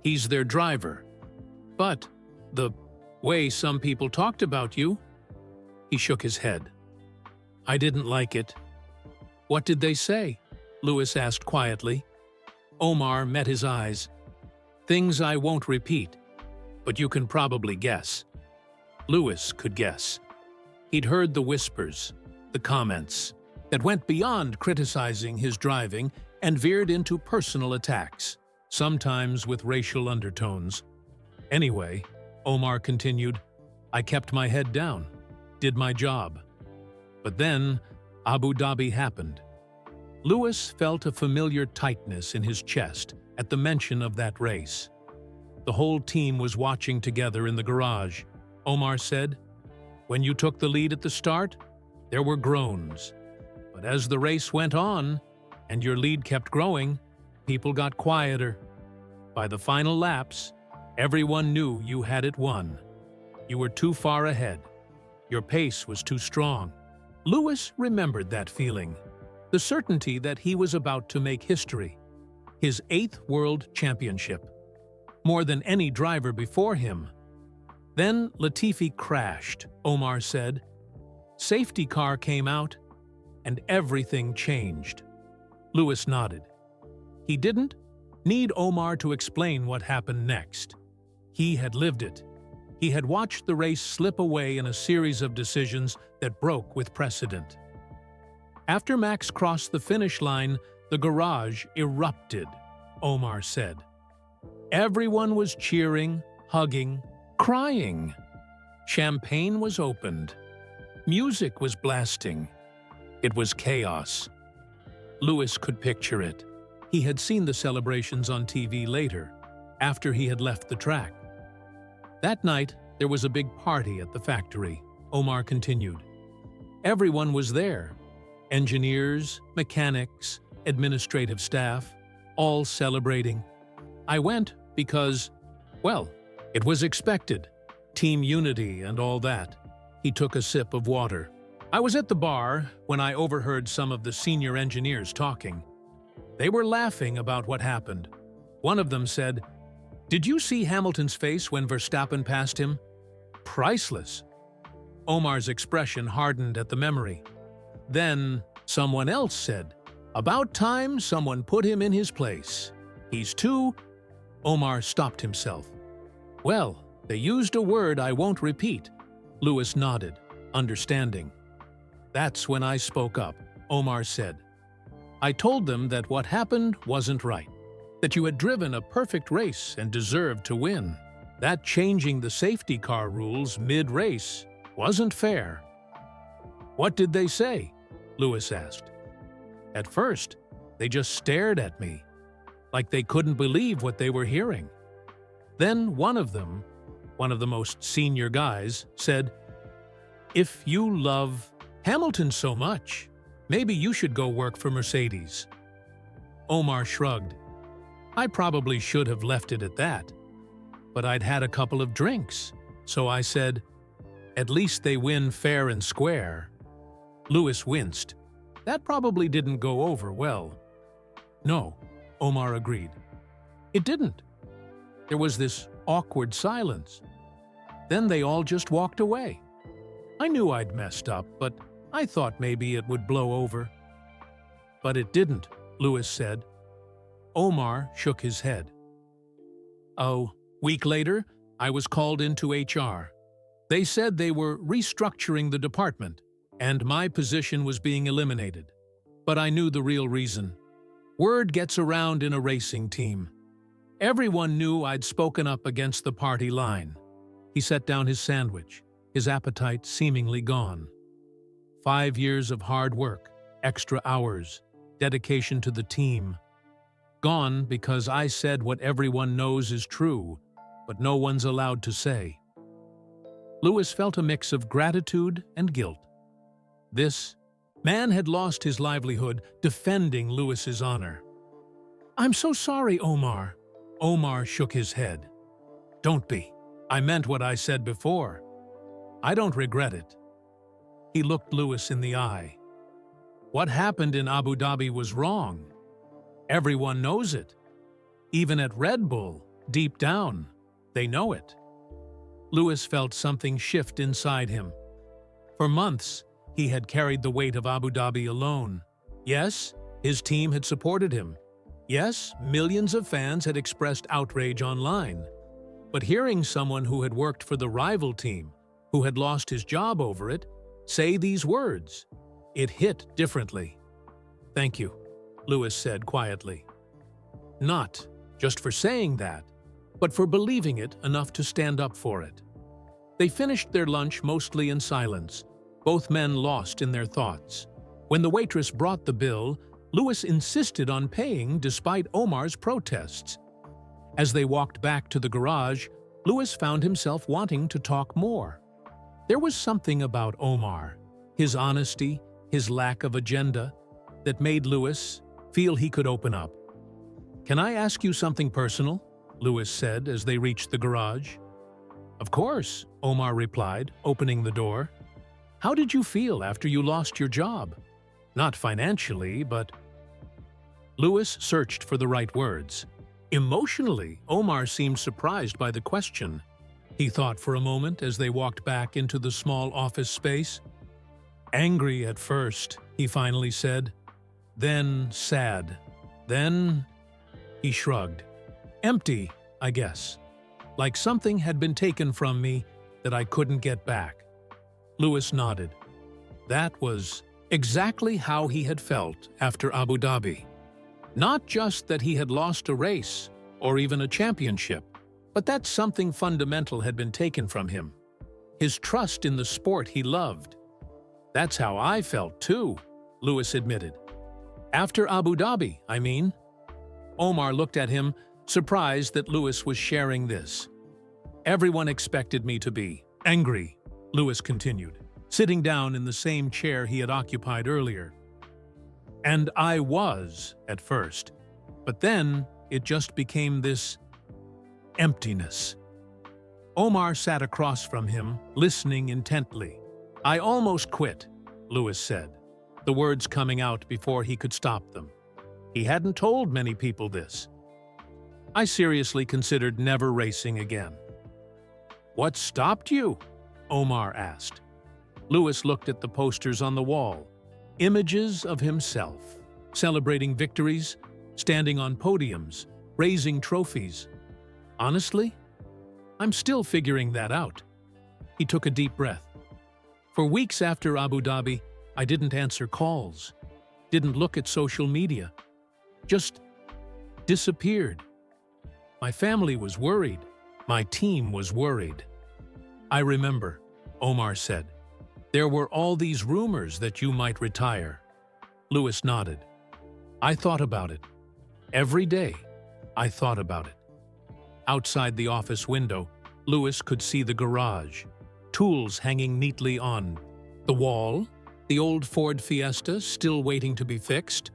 He's their driver. But the way some people talked about you? He shook his head. I didn't like it. What did they say? Louis asked quietly. Omar met his eyes. Things I won't repeat, but you can probably guess. Louis could guess. He'd heard the whispers, the comments, that went beyond criticizing his driving and veered into personal attacks, sometimes with racial undertones. Anyway, Omar continued, I kept my head down, did my job. But then, Abu Dhabi happened. Louis felt a familiar tightness in his chest at the mention of that race. The whole team was watching together in the garage. Omar said, when you took the lead at the start, there were groans. But as the race went on, and your lead kept growing, people got quieter. By the final laps, everyone knew you had it won. You were too far ahead. Your pace was too strong. Louis remembered that feeling, the certainty that he was about to make history, his 8th World Championship, more than any driver before him. Then Latifi crashed, Omar said. Safety car came out, and everything changed. Louis nodded. He didn't need Omar to explain what happened next. He had lived it. He had watched the race slip away in a series of decisions that broke with precedent. After Max crossed the finish line, the garage erupted, Omar said. Everyone was cheering, hugging, crying. Champagne was opened. Music was blasting. It was chaos. Louis could picture it. He had seen the celebrations on TV later, after he had left the track. That night, there was a big party at the factory, Omar continued. Everyone was there. Engineers, mechanics, administrative staff, all celebrating. I went because, well, it was expected. Team unity and all that. He took a sip of water. I was at the bar when I overheard some of the senior engineers talking. They were laughing about what happened. One of them said, "Did you see Hamilton's face when Verstappen passed him? Priceless." Omar's expression hardened at the memory. Then someone else said, "About time someone put him in his place. He's too—" Omar stopped himself. "Well, they used a word I won't repeat." Louis nodded, understanding. "That's when I spoke up," Omar said. I told them that what happened wasn't right, that you had driven a perfect race and deserved to win. That changing the safety car rules mid-race wasn't fair. What did they say? Lewis asked. At first, they just stared at me, like they couldn't believe what they were hearing. Then one of them, one of the most senior guys, said, "If you love Hamilton so much, maybe you should go work for Mercedes." Omar shrugged. I probably should have left it at that, but I'd had a couple of drinks, so I said, "At least they win fair and square." Lewis winced. That probably didn't go over well. No, Omar agreed. It didn't. There was this awkward silence. Then they all just walked away. I knew I'd messed up, but I thought maybe it would blow over. But it didn't, Lewis said. Omar shook his head. A week later, I was called into HR. They said they were restructuring the department, and my position was being eliminated. But I knew the real reason. Word gets around in a racing team. Everyone knew I'd spoken up against the party line. He set down his sandwich, his appetite seemingly gone. 5 years of hard work, extra hours, dedication to the team. Gone because I said what everyone knows is true, but no one's allowed to say. Lewis felt a mix of gratitude and guilt. This man had lost his livelihood defending Lewis's honor. "I'm so sorry, Omar." Omar shook his head. "Don't be. I meant what I said before. I don't regret it." He looked Lewis in the eye. What happened in Abu Dhabi was wrong. Everyone knows it. Even at Red Bull, deep down, they know it. Lewis felt something shift inside him. For months, he had carried the weight of Abu Dhabi alone. Yes, his team had supported him. Yes, millions of fans had expressed outrage online. But hearing someone who had worked for the rival team, who had lost his job over it, say these words, it hit differently. "Thank you," Lewis said quietly. Not just for saying that, but for believing it enough to stand up for it. They finished their lunch mostly in silence, both men lost in their thoughts. When the waitress brought the bill, Lewis insisted on paying despite Omar's protests. As they walked back to the garage, Lewis found himself wanting to talk more. There was something about Omar, his honesty, his lack of agenda, that made Lewis feel he could open up. "Can I ask you something personal?" Lewis said as they reached the garage. "Of course," Omar replied, opening the door. "How did you feel after you lost your job? Not financially, but—" Lewis searched for the right words. Emotionally, Omar seemed surprised by the question. He thought for a moment as they walked back into the small office space. "Angry at first," he finally said. "Then sad. Then—" he shrugged. "Empty, I guess. Like something had been taken from me that I couldn't get back." Lewis nodded. That was exactly how he had felt after Abu Dhabi. Not just that he had lost a race or even a championship, but that something fundamental had been taken from him. His trust in the sport he loved. "That's how I felt too," Lewis admitted. "After Abu Dhabi, I mean." Omar looked at him, surprised that Lewis was sharing this. "Everyone expected me to be angry," Lewis continued, sitting down in the same chair he had occupied earlier. "And I was at first, but then it just became this emptiness." Omar sat across from him, listening intently. "I almost quit," Lewis said, the words coming out before he could stop them. He hadn't told many people this. "I seriously considered never racing again." "What stopped you?" Omar asked. Lewis looked at the posters on the wall. Images of himself, celebrating victories, standing on podiums, raising trophies. "Honestly, I'm still figuring that out." He took a deep breath. "For weeks after Abu Dhabi, I didn't answer calls. didn't look at social media, just disappeared. My family was worried. My team was worried. I remember, Omar said. There were all these rumors that you might retire. Lewis nodded. I thought about it. Every day, I thought about it. Outside the office window, Lewis could see the garage, tools hanging neatly on the wall, the old Ford Fiesta still waiting to be fixed,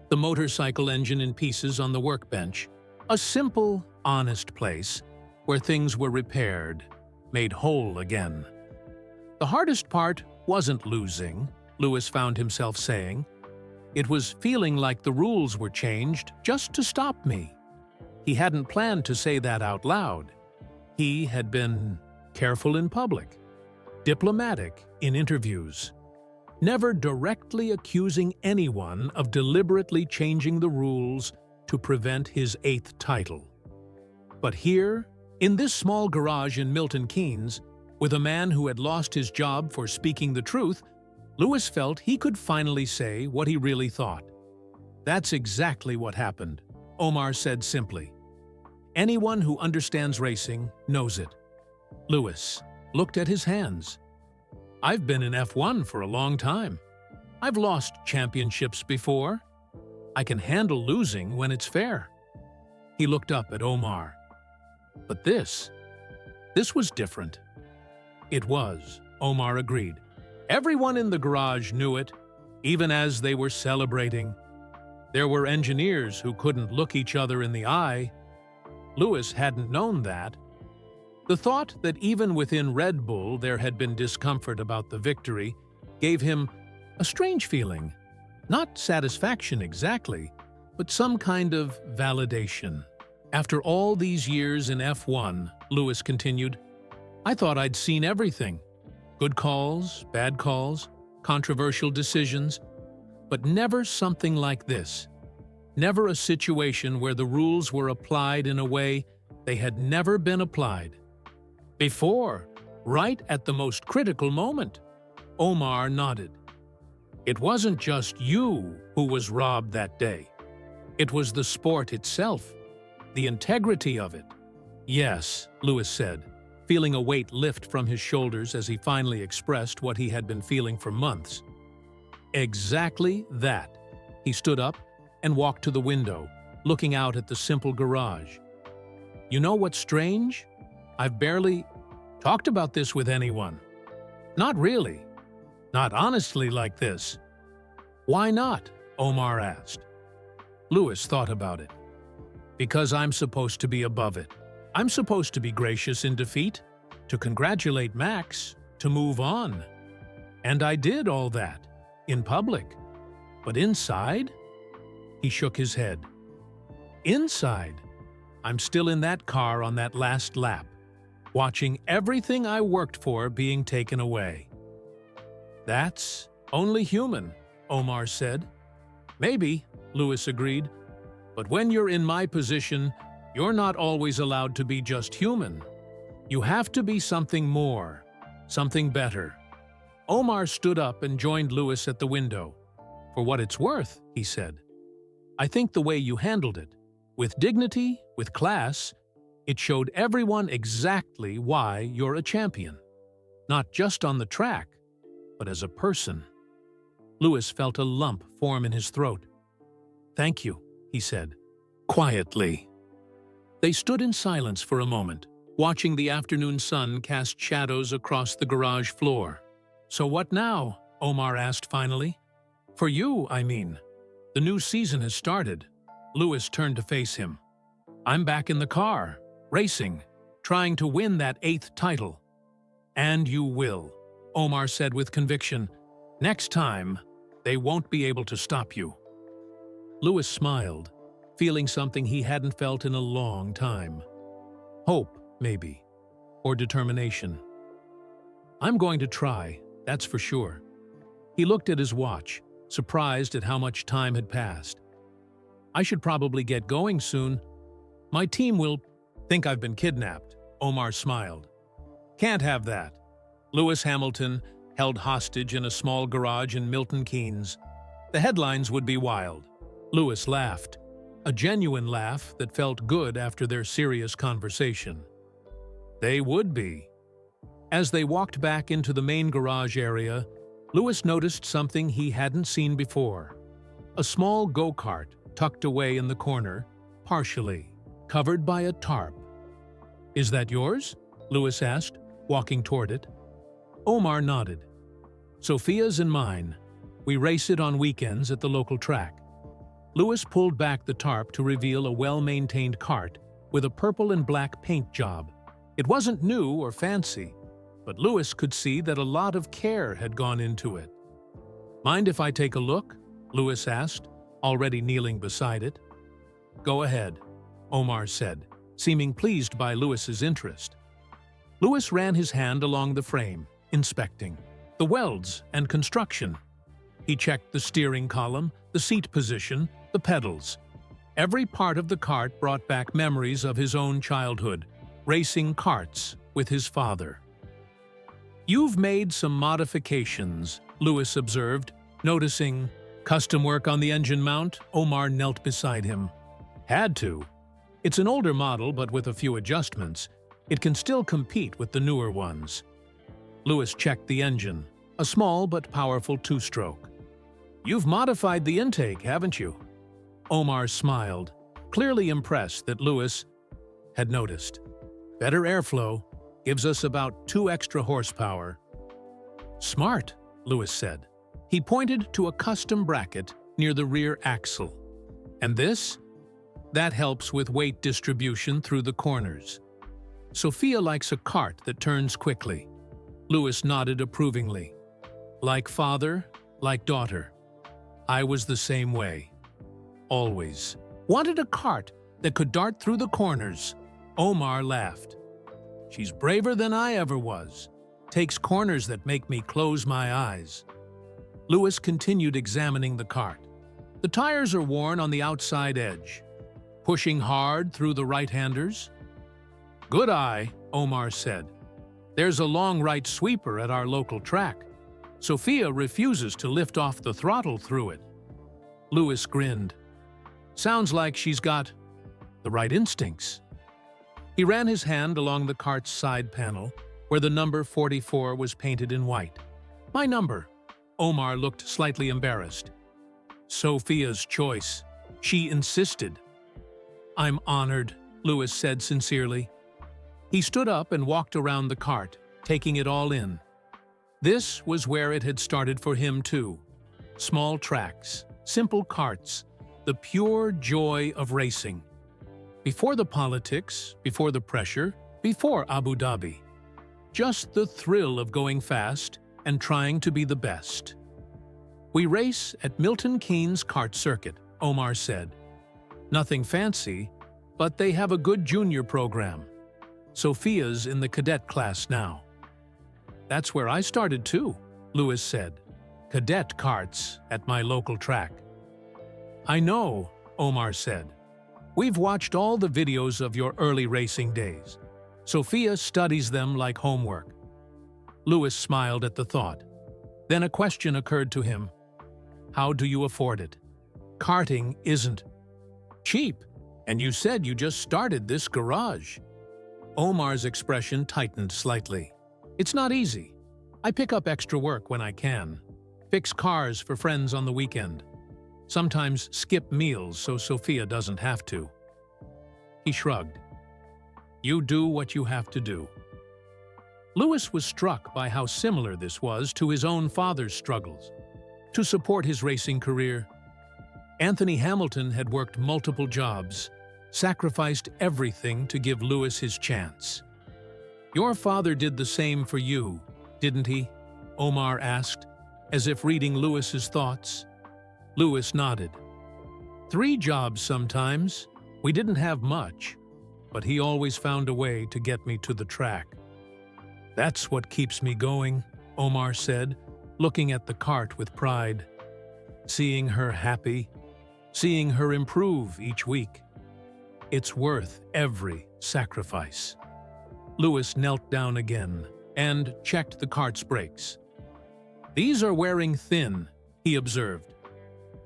the motorcycle engine in pieces on the workbench. A simple, honest place where things were repaired, made whole again. The hardest part wasn't losing, Lewis found himself saying. It was feeling like the rules were changed just to stop me. He hadn't planned to say that out loud. He had been careful in public, diplomatic in interviews, never directly accusing anyone of deliberately changing the rules to prevent his 8th title. But here, in this small garage in Milton Keynes, with a man who had lost his job for speaking the truth, Lewis felt he could finally say what he really thought. That's exactly what happened, Omar said simply. Anyone who understands racing knows it. Lewis looked at his hands. I've been in F1 for a long time. I've lost championships before. I can handle losing when it's fair. He looked up at Omar. But this was different. It was, Omar agreed. Everyone in the garage knew it, even as they were celebrating. There were engineers who couldn't look each other in the eye. Lewis hadn't known that. The thought that even within Red Bull there had been discomfort about the victory gave him a strange feeling. Not satisfaction exactly, but some kind of validation. After all these years in F1, Lewis continued, I thought I'd seen everything. Good calls, bad calls, controversial decisions, but never something like this. Never a situation where the rules were applied in a way they had never been applied. Before, right at the most critical moment. Omar nodded. It wasn't just you who was robbed that day. It was the sport itself, the integrity of it. Yes, Lewis said, feeling a weight lift from his shoulders as he finally expressed what he had been feeling for months. Exactly that. He stood up and walked to the window, looking out at the simple garage. You know what's strange? I've barely talked about this with anyone. Not really. Not honestly like this. Why not? Omar asked. Lewis thought about it. Because I'm supposed to be above it. I'm supposed to be gracious in defeat, to congratulate Max, to move on. And I did all that, in public. But inside? He shook his head. Inside, I'm still in that car on that last lap, watching everything I worked for being taken away. That's only human, Omar said. Maybe, Lewis agreed. But when you're in my position, you're not always allowed to be just human. You have to be something more, something better. Omar stood up and joined Lewis at the window. For what it's worth, he said. I think the way you handled it, with dignity, with class, it showed everyone exactly why you're a champion. Not just on the track, but as a person. Lewis felt a lump form in his throat. Thank you, he said, quietly. They stood in silence for a moment, watching the afternoon sun cast shadows across the garage floor. So what now? Omar asked finally. For you, I mean. The new season has started. Lewis turned to face him. I'm back in the car, racing, trying to win that 8th title. And you will, Omar said with conviction. Next time, they won't be able to stop you. Lewis smiled, feeling something he hadn't felt in a long time. Hope, maybe, or determination. I'm going to try, that's for sure. He looked at his watch, surprised at how much time had passed. I should probably get going soon. My team will think I've been kidnapped, Omar smiled. Can't have that. Lewis Hamilton, held hostage in a small garage in Milton Keynes. The headlines would be wild. Louis laughed, a genuine laugh that felt good after their serious conversation. They would be. As they walked back into the main garage area, Louis noticed something he hadn't seen before. A small go-kart tucked away in the corner, partially covered by a tarp. "Is that yours?" Louis asked, walking toward it. Omar nodded. "Sophia's and mine. We race it on weekends at the local track." Louis pulled back the tarp to reveal a well-maintained cart with a purple and black paint job. It wasn't new or fancy, but Louis could see that a lot of care had gone into it. "Mind if I take a look?" Louis asked, already kneeling beside it. "Go ahead," Omar said, seeming pleased by Louis's interest. Louis ran his hand along the frame, inspecting the welds and construction. He checked the steering column, the seat position, the pedals. Every part of the cart brought back memories of his own childhood, racing carts with his father. "You've made some modifications," Louis observed, noticing custom work on the engine mount. Omar knelt beside him. "Had to. It's an older model, but with a few adjustments, it can still compete with the newer ones." Louis checked the engine, a small but powerful two-stroke. "You've modified the intake, haven't you?" Omar smiled, clearly impressed that Louis had noticed. "Better airflow, gives us about 2 extra horsepower." "Smart," Louis said. He pointed to a custom bracket near the rear axle. "And this? That helps with weight distribution through the corners." "Sophia likes a cart that turns quickly." Louis nodded approvingly. "Like father, like daughter. I was the same way. Always. Wanted a cart that could dart through the corners." Omar laughed. "She's braver than I ever was. Takes corners that make me close my eyes." Louis continued examining the cart. "The tires are worn on the outside edge. Pushing hard through the right-handers?" "Good eye," Omar said. "There's a long right sweeper at our local track. Sophia refuses to lift off the throttle through it." Louis grinned. "Sounds like she's got the right instincts." He ran his hand along the cart's side panel, where the number 44 was painted in white. "My number." Omar looked slightly embarrassed. "Sophia's choice. She insisted." "I'm honored," Louis said sincerely. He stood up and walked around the cart, taking it all in. This was where it had started for him too. Small tracks, simple carts, the pure joy of racing. Before the politics, before the pressure, before Abu Dhabi. Just the thrill of going fast and trying to be the best. "We race at Milton Keynes Kart Circuit," Omar said. "Nothing fancy, but they have a good junior program. Sophia's in the cadet class now." "That's where I started too," Louis said. "Cadet karts at my local track." "I know," Omar said. "We've watched all the videos of your early racing days. Sophia studies them like homework." Louis smiled at the thought. Then a question occurred to him. "How do you afford it? Karting isn't cheap, and you said you just started this garage." Omar's expression tightened slightly. "It's not easy. I pick up extra work when I can. Fix cars for friends on the weekend. Sometimes skip meals so Sophia doesn't have to." He shrugged. "You do what you have to do." Louis was struck by how similar this was to his own father's struggles to support his racing career. Anthony Hamilton had worked multiple jobs, sacrificed everything to give Louis his chance. "Your father did the same for you, didn't he?" Omar asked, as if reading Louis's thoughts. Louis nodded. "3 jobs sometimes. We didn't have much, but he always found a way to get me to the track." "That's what keeps me going," Omar said, looking at the cart with pride. "Seeing her happy, seeing her improve each week. It's worth every sacrifice." Louis knelt down again and checked the cart's brakes. "These are wearing thin," he observed.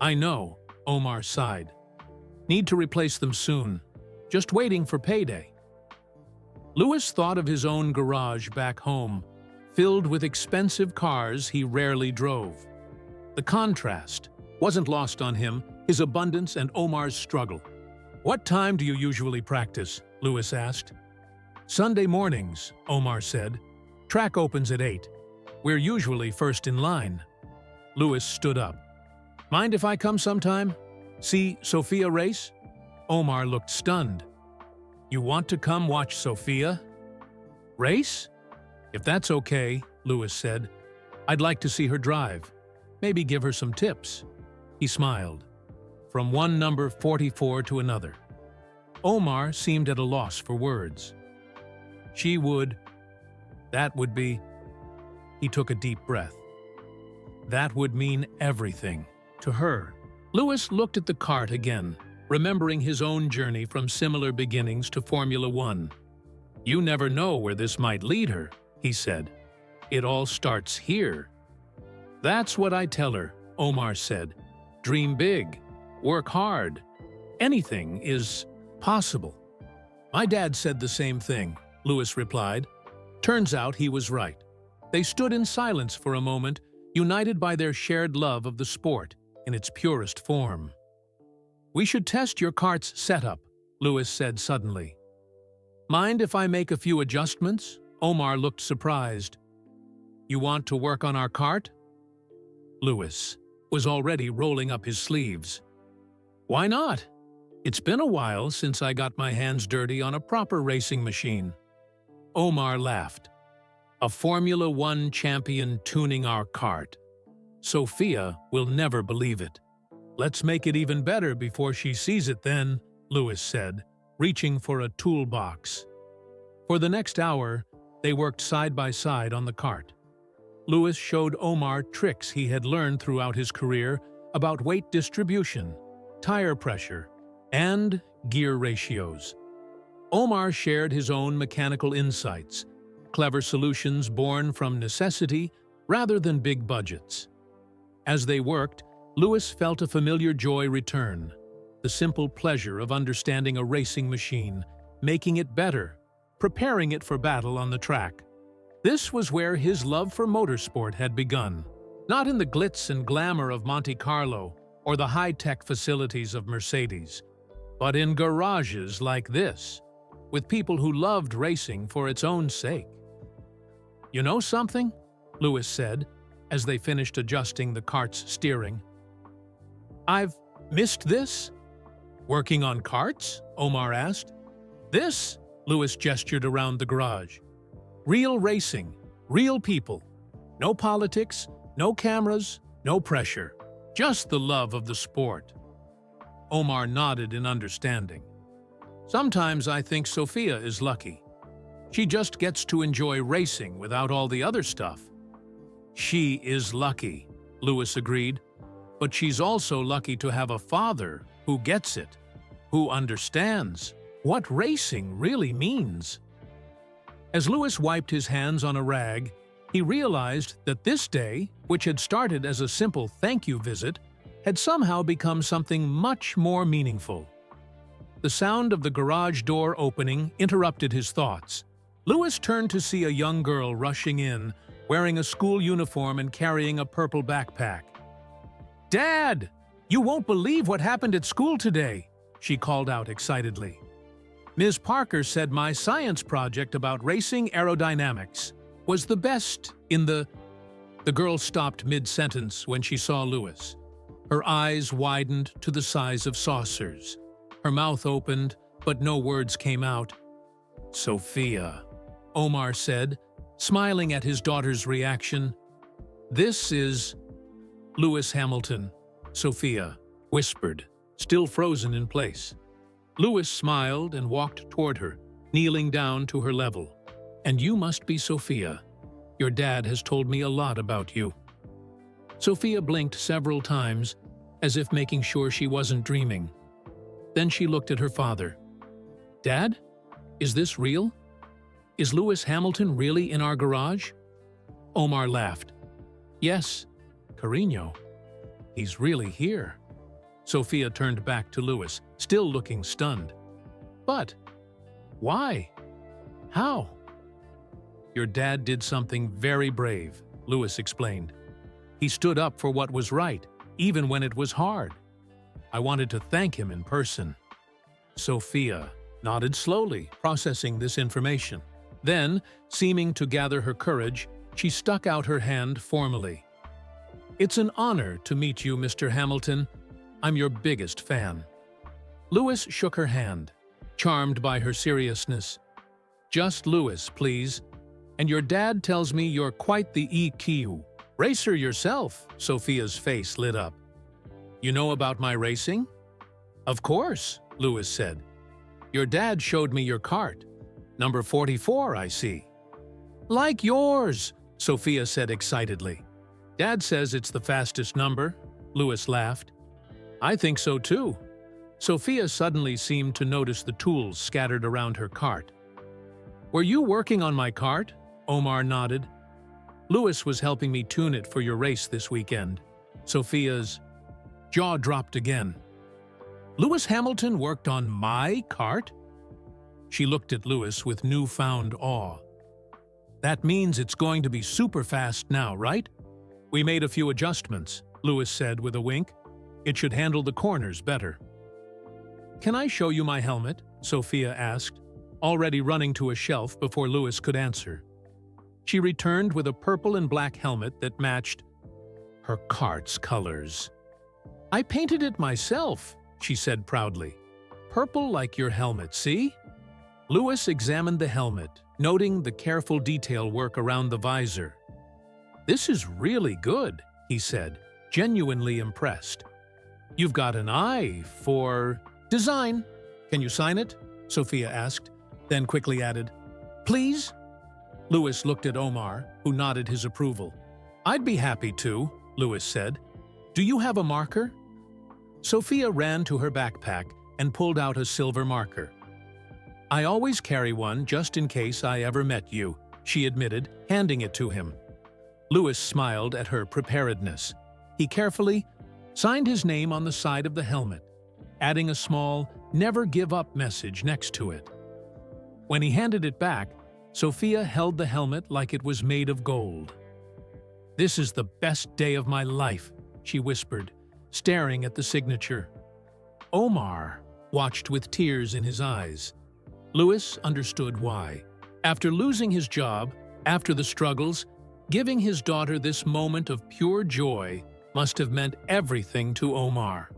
I know, Omar sighed. Need to replace them soon. Just waiting for payday. Louis thought of his own garage back home, filled with expensive cars he rarely drove. The contrast wasn't lost on him, his abundance and Omar's struggle. What time do you usually practice? Louis asked. Sunday mornings, Omar said. Track opens at 8. We're usually first in line. Louis stood up. Mind if I come sometime? See Sophia race? Omar looked stunned. You want to come watch Sophia? Race? If that's okay, Louis said. I'd like to see her drive. Maybe give her some tips. He smiled. From one number 44 to another. Omar seemed at a loss for words. She would. That would be. He took a deep breath. That would mean everything to her. Louis looked at the kart again, remembering his own journey from similar beginnings to Formula One. You never know where this might lead her, he said. It all starts here. That's what I tell her, Omar said. Dream big. Work hard. Anything is possible. My dad said the same thing, Louis replied. Turns out he was right. They stood in silence for a moment, united by their shared love of the sport in its purest form. We should test your kart's setup, Louis said suddenly. Mind if I make a few adjustments? Omar looked surprised. You want to work on our kart? Louis was already rolling up his sleeves. Why not? It's been a while since I got my hands dirty on a proper racing machine. Omar laughed. A Formula One champion tuning our kart. Sophia will never believe it. Let's make it even better before she sees it then, Louis said, reaching for a toolbox. For the next hour, they worked side by side on the kart. Louis showed Omar tricks he had learned throughout his career about weight distribution, tire pressure, and gear ratios. Omar shared his own mechanical insights, clever solutions born from necessity rather than big budgets. As they worked, Louis felt a familiar joy return, the simple pleasure of understanding a racing machine, making it better, preparing it for battle on the track. This was where his love for motorsport had begun, not in the glitz and glamour of Monte Carlo or the high-tech facilities of Mercedes, but in garages like this, with people who loved racing for its own sake. You know something? Louis said, as they finished adjusting the kart's steering. I've missed this? Working on karts? Omar asked. This? Louis gestured around the garage. Real racing, real people. No politics, no cameras, no pressure. Just the love of the sport. Omar nodded in understanding. Sometimes I think Sophia is lucky. She just gets to enjoy racing without all the other stuff. She is lucky, Louis agreed. But she's also lucky to have a father who gets it, who understands what racing really means. As Louis wiped his hands on a rag, he realized that this day, which had started as a simple thank you visit, had somehow become something much more meaningful. The sound of the garage door opening interrupted his thoughts. Louis turned to see a young girl rushing in, wearing a school uniform and carrying a purple backpack. Dad! You won't believe what happened at school today, she called out excitedly. Ms. Parker said my science project about racing aerodynamics was the best in the... The girl stopped mid-sentence when she saw Louis. Her eyes widened to the size of saucers. Her mouth opened, but no words came out. Sophia, Omar said, smiling at his daughter's reaction. This is... Lewis Hamilton, Sophia whispered, still frozen in place. Louis smiled and walked toward her, kneeling down to her level. And you must be Sophia. Your dad has told me a lot about you. Sophia blinked several times, as if making sure she wasn't dreaming. Then she looked at her father. Dad? Is this real? Is Lewis Hamilton really in our garage? Omar laughed. Yes, Carino. He's really here. Sophia turned back to Louis, still looking stunned. But why? How? Your dad did something very brave, Louis explained. He stood up for what was right, even when it was hard. I wanted to thank him in person. Sophia nodded slowly, processing this information. Then, seeming to gather her courage, she stuck out her hand formally. It's an honor to meet you, Mr. Hamilton. I'm your biggest fan. Louis shook her hand, charmed by her seriousness. Just Louis, please. And your dad tells me you're quite the EQ. Racer yourself, Sophia's face lit up. You know about my racing? Of course, Louis said. Your dad showed me your cart. Number 44, I see. Like yours, Sophia said excitedly. Dad says it's the fastest number, Louis laughed. I think so too. Sophia suddenly seemed to notice the tools scattered around her cart. Were you working on my cart? Omar nodded. Louis was helping me tune it for your race this weekend. Sophia's jaw dropped again. Lewis Hamilton worked on my cart? She looked at Louis with newfound awe. That means it's going to be super fast now, right? We made a few adjustments, Louis said with a wink. It should handle the corners better. Can I show you my helmet? Sophia asked, already running to a shelf before Louis could answer. She returned with a purple and black helmet that matched her cart's colors. I painted it myself, she said proudly. Purple like your helmet, see? Louis examined the helmet, noting the careful detail work around the visor. This is really good, he said, genuinely impressed. You've got an eye for design. Can you sign it? Sophia asked, then quickly added, Please? Louis looked at Omar, who nodded his approval. I'd be happy to, Louis said. Do you have a marker? Sophia ran to her backpack and pulled out a silver marker. I always carry one just in case I ever met you, she admitted, handing it to him. Louis smiled at her preparedness. He carefully signed his name on the side of the helmet, adding a small, never give up message next to it. When he handed it back, Sophia held the helmet like it was made of gold. This is the best day of my life, she whispered, staring at the signature. Omar watched with tears in his eyes. Louis understood why. After losing his job, after the struggles, giving his daughter this moment of pure joy must have meant everything to Omar.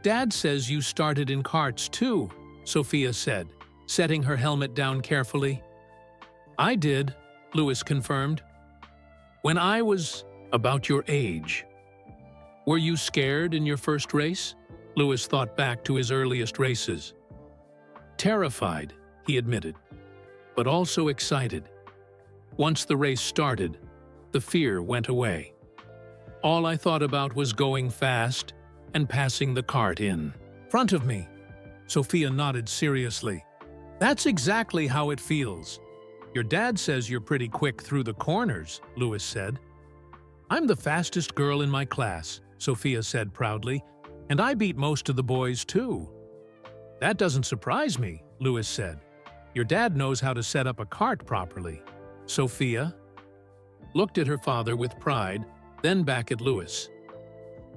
Dad says you started in carts too, Sophia said, setting her helmet down carefully. I did, Louis confirmed. When I was about your age. Were you scared in your first race? Louis thought back to his earliest races. Terrified, he admitted, but also excited. Once the race started, the fear went away. All I thought about was going fast and passing the cart in front of me. Sophia nodded seriously. That's exactly how it feels. Your dad says you're pretty quick through the corners, Louis said. I'm the fastest girl in my class, Sophia said proudly, and I beat most of the boys too. That doesn't surprise me, Louis said. Your dad knows how to set up a cart properly. Sophia looked at her father with pride, then back at Louis.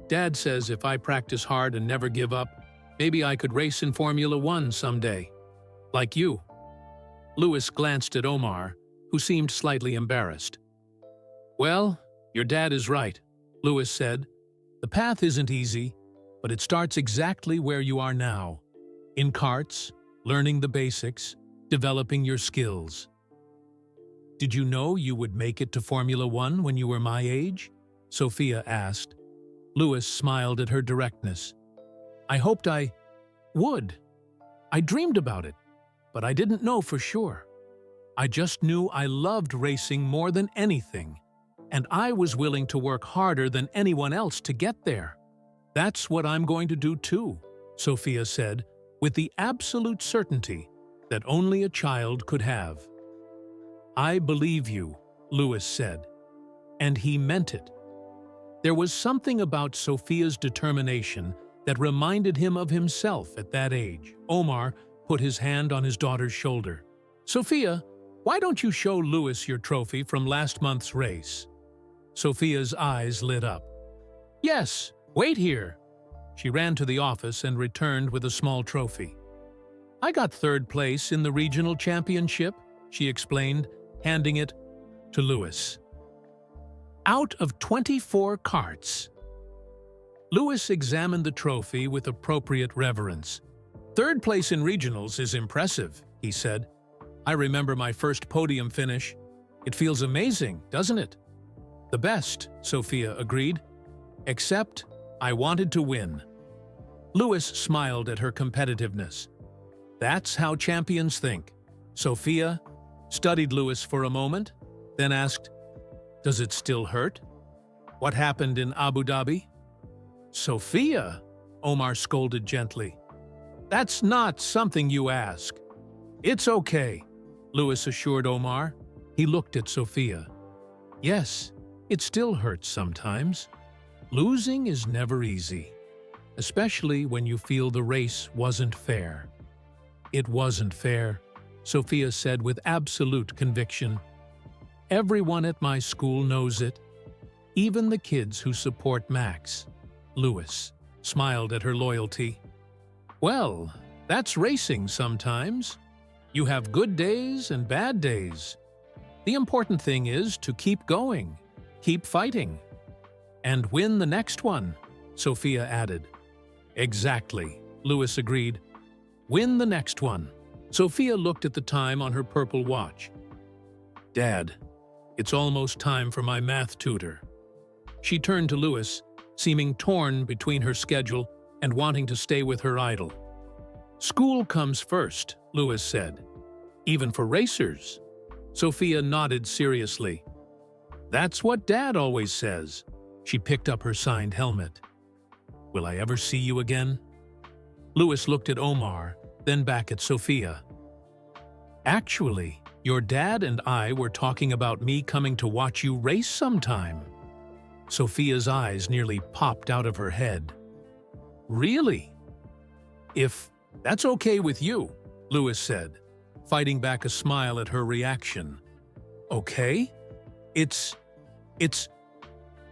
Dad says if I practice hard and never give up, maybe I could race in Formula One someday. Like you. Louis glanced at Omar, who seemed slightly embarrassed. Well, your dad is right, Louis said. The path isn't easy, but it starts exactly where you are now. In carts, learning the basics, developing your skills. Did you know you would make it to Formula One when you were my age? Sophia asked. Louis smiled at her directness. I hoped I would. I dreamed about it, but I didn't know for sure. I just knew I loved racing more than anything, and I was willing to work harder than anyone else to get there. That's what I'm going to do too, Sophia said, with the absolute certainty that only a child could have. I believe you, Louis said, and he meant it. There was something about Sophia's determination that reminded him of himself at that age. Omar put his hand on his daughter's shoulder. "Sophia, why don't you show Louis your trophy from last month's race?" Sophia's eyes lit up. "Yes, wait here." She ran to the office and returned with a small trophy. "I got third place in the regional championship," she explained, handing it to Louis. "Out of 24 carts." Louis examined the trophy with appropriate reverence. "Third place in regionals is impressive," he said. "I remember my first podium finish. It feels amazing, doesn't it?" "The best," Sophia agreed. "Except I wanted to win." Louis smiled at her competitiveness. "That's how champions think." Sophia studied Louis for a moment, then asked, "Does it still hurt? What happened in Abu Dhabi?" "Sophia," Omar scolded gently. "That's not something you ask." "It's okay," Louis assured Omar. He looked at Sophia. "Yes, it still hurts sometimes. Losing is never easy, especially when you feel the race wasn't fair." "It wasn't fair," Sophia said with absolute conviction. "Everyone at my school knows it, even the kids who support Max." Louis smiled at her loyalty. "Well, that's racing sometimes. You have good days and bad days. The important thing is to keep going, keep fighting, and win the next one," Sophia added. "Exactly," Louis agreed. "Win the next one." Sophia looked at the time on her purple watch. "Dad, it's almost time for my math tutor." She turned to Louis, seeming torn between her schedule and wanting to stay with her idol. "School comes first," Louis said. "Even for racers." Sophia nodded seriously. "That's what Dad always says." She picked up her signed helmet. "Will I ever see you again?" Louis looked at Omar, then back at Sophia. "Actually, your dad and I were talking about me coming to watch you race sometime." Sophia's eyes nearly popped out of her head. "Really?" "If that's okay with you," Louis said, fighting back a smile at her reaction. "Okay? It's...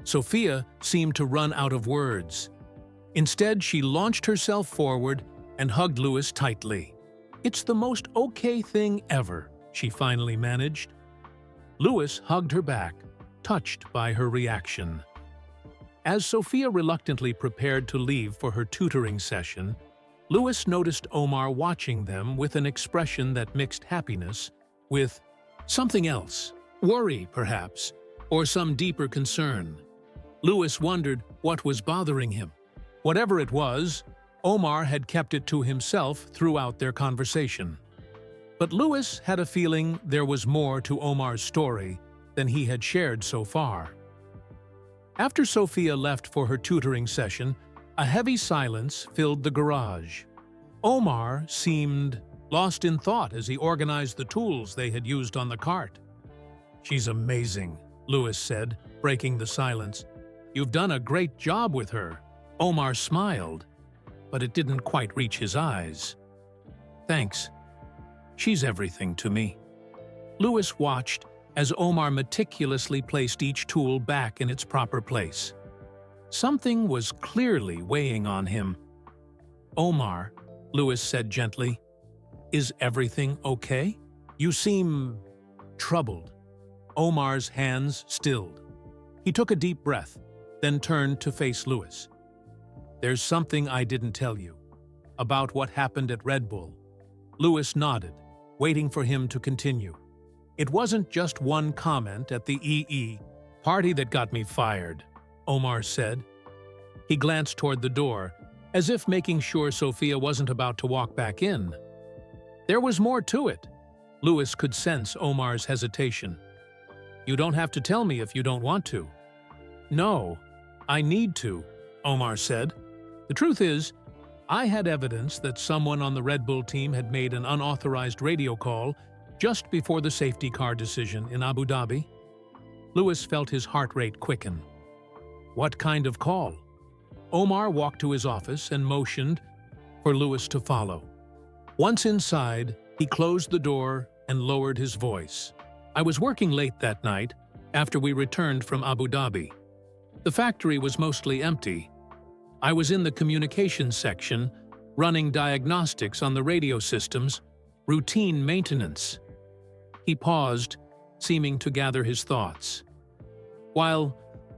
Sophia seemed to run out of words. Instead, she launched herself forward and hugged Louis tightly. "It's the most okay thing ever," she finally managed. Louis hugged her back, touched by her reaction. As Sophia reluctantly prepared to leave for her tutoring session, Louis noticed Omar watching them with an expression that mixed happiness with something else, worry perhaps, or some deeper concern. Louis wondered what was bothering him. Whatever it was, Omar had kept it to himself throughout their conversation. But Louis had a feeling there was more to Omar's story than he had shared so far. After Sophia left for her tutoring session, a heavy silence filled the garage. Omar seemed lost in thought as he organized the tools they had used on the cart. "She's amazing," Louis said, breaking the silence. "You've done a great job with her." Omar smiled, but it didn't quite reach his eyes. "Thanks. She's everything to me." Louis watched as Omar meticulously placed each tool back in its proper place. Something was clearly weighing on him. "Omar," Louis said gently, "is everything okay? You seem troubled." Omar's hands stilled. He took a deep breath, then turned to face Louis. "There's something I didn't tell you about what happened at Red Bull." Louis nodded, waiting for him to continue. "It wasn't just one comment at the EE party that got me fired," Omar said. He glanced toward the door, as if making sure Sophia wasn't about to walk back in. "There was more to it." Louis could sense Omar's hesitation. "You don't have to tell me if you don't want to." "No, I need to," Omar said. "The truth is, I had evidence that someone on the Red Bull team had made an unauthorized radio call just before the safety car decision in Abu Dhabi." Louis felt his heart rate quicken. "What kind of call?" Omar walked to his office and motioned for Lewis to follow. Once inside, he closed the door and lowered his voice. I was working late that night after we returned from Abu Dhabi. The factory was mostly empty. I was in the communications section, running diagnostics on the radio systems, routine maintenance. He paused, seeming to gather his thoughts. While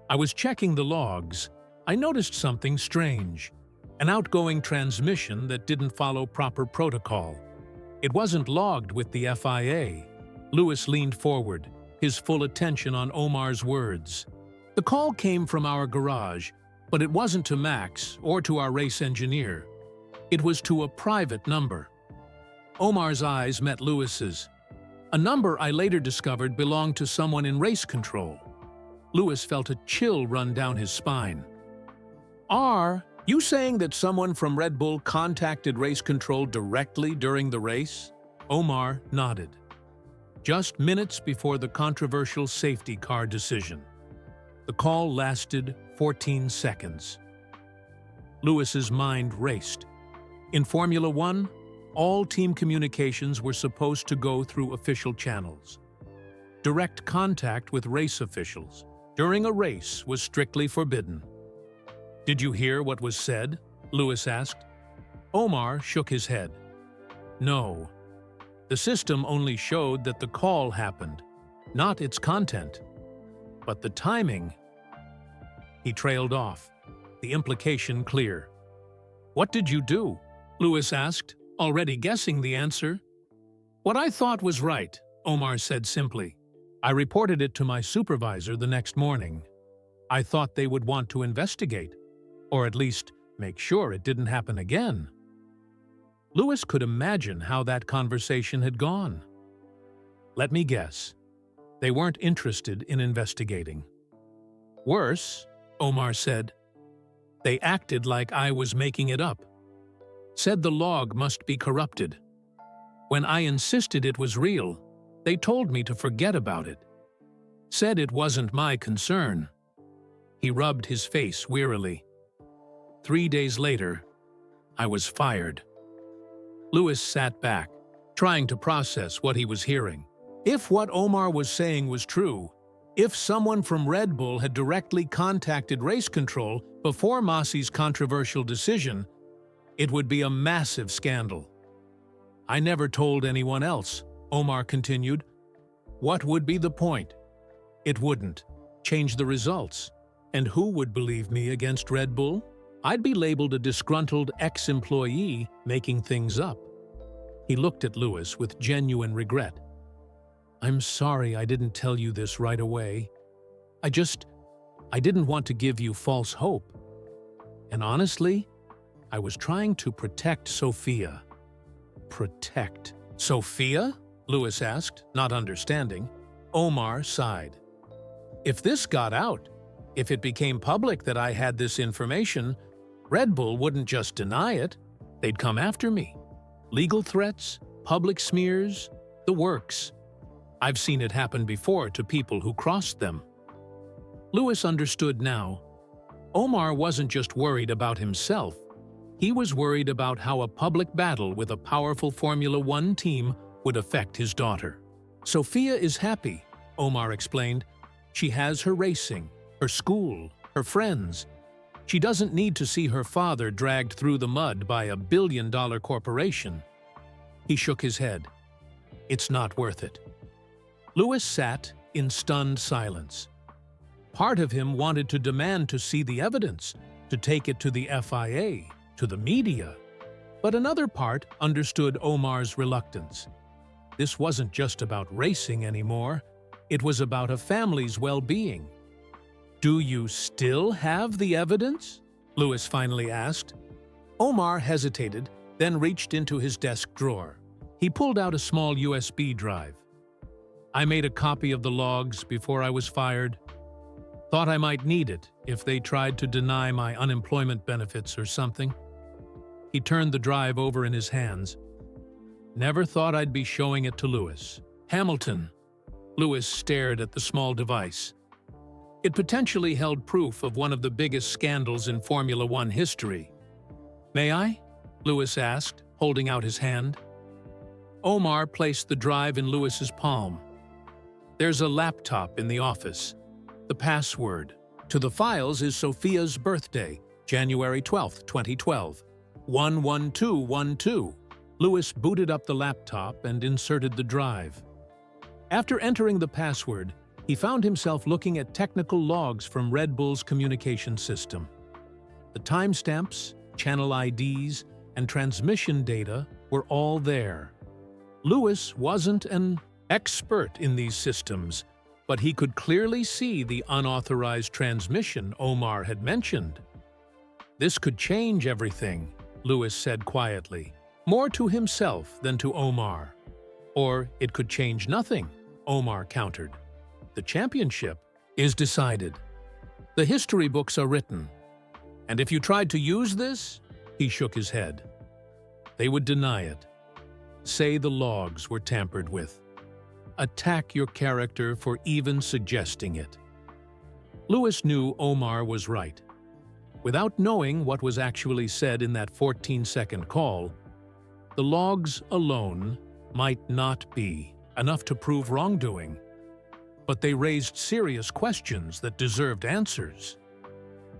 I was checking the logs, I noticed something strange, an outgoing transmission that didn't follow proper protocol. It wasn't logged with the FIA. Lewis leaned forward, his full attention on Omar's words. The call came from our garage, but it wasn't to Max or to our race engineer. It was to a private number. Omar's eyes met Lewis's. A number I later discovered belonged to someone in race control. Lewis felt a chill run down his spine. Are you saying that someone from Red Bull contacted race control directly during the race? Omar nodded. Just minutes before the controversial safety car decision. The call lasted 14 seconds. Lewis's mind raced. In Formula One, all team communications were supposed to go through official channels. Direct contact with race officials during a race was strictly forbidden. Did you hear what was said? Lewis asked. Omar shook his head. No. The system only showed that the call happened, not its content. But the timing... He trailed off, the implication clear. What did you do? Lewis asked, already guessing the answer. What I thought was right, Omar said simply. I reported it to my supervisor the next morning. I thought they would want to investigate, or at least make sure it didn't happen again. Lewis could imagine how that conversation had gone. Let me guess. They weren't interested in investigating. Worse, Omar said, they acted like I was making it up. Said the log must be corrupted. When I insisted it was real, they told me to forget about it. Said it wasn't my concern. He rubbed his face wearily. 3 days later, I was fired. Lewis sat back, trying to process what he was hearing. If what Omar was saying was true, if someone from Red Bull had directly contacted race control before Massi's controversial decision, it would be a massive scandal. I never told anyone else, Omar continued. What would be the point? It wouldn't change the results. And who would believe me against Red Bull? I'd be labeled a disgruntled ex-employee making things up. He looked at Lewis with genuine regret. I'm sorry I didn't tell you this right away. I didn't want to give you false hope. And honestly, I was trying to protect Sophia. Protect Sophia? Lewis asked, not understanding. Omar sighed. If this got out, if it became public that I had this information, Red Bull wouldn't just deny it, they'd come after me. Legal threats, public smears, the works. I've seen it happen before to people who crossed them. Lewis understood now. Omar wasn't just worried about himself. He was worried about how a public battle with a powerful Formula One team would affect his daughter. Sophia is happy, Omar explained. She has her racing, her school, her friends. She doesn't need to see her father dragged through the mud by a billion-dollar corporation. He shook his head. It's not worth it. Lewis sat in stunned silence. Part of him wanted to demand to see the evidence, to take it to the FIA, to the media. But another part understood Omar's reluctance. This wasn't just about racing anymore. It was about a family's well-being. Do you still have the evidence? Lewis finally asked. Omar hesitated, then reached into his desk drawer. He pulled out a small USB drive. I made a copy of the logs before I was fired. Thought I might need it if they tried to deny my unemployment benefits or something. He turned the drive over in his hands. Never thought I'd be showing it to Lewis. Hamilton. Lewis stared at the small device. It potentially held proof of one of the biggest scandals in Formula One history. "May I?" Lewis asked, holding out his hand. Omar placed the drive in Lewis's palm. "There's a laptop in the office. The password to the files is Sophia's birthday, January 12, 2012, 11212. Lewis booted up the laptop and inserted the drive. After entering the password, he found himself looking at technical logs from Red Bull's communication system. The timestamps, channel IDs, and transmission data were all there. Lewis wasn't an expert in these systems, but he could clearly see the unauthorized transmission Omar had mentioned. "This could change everything," Lewis said quietly, more to himself than to Omar. "Or it could change nothing," Omar countered. "The championship is decided. The history books are written. And if you tried to use this," he shook his head, "they would deny it. Say the logs were tampered with. Attack your character for even suggesting it." Lewis knew Omar was right. Without knowing what was actually said in that 14-second call, the logs alone might not be enough to prove wrongdoing, but they raised serious questions that deserved answers.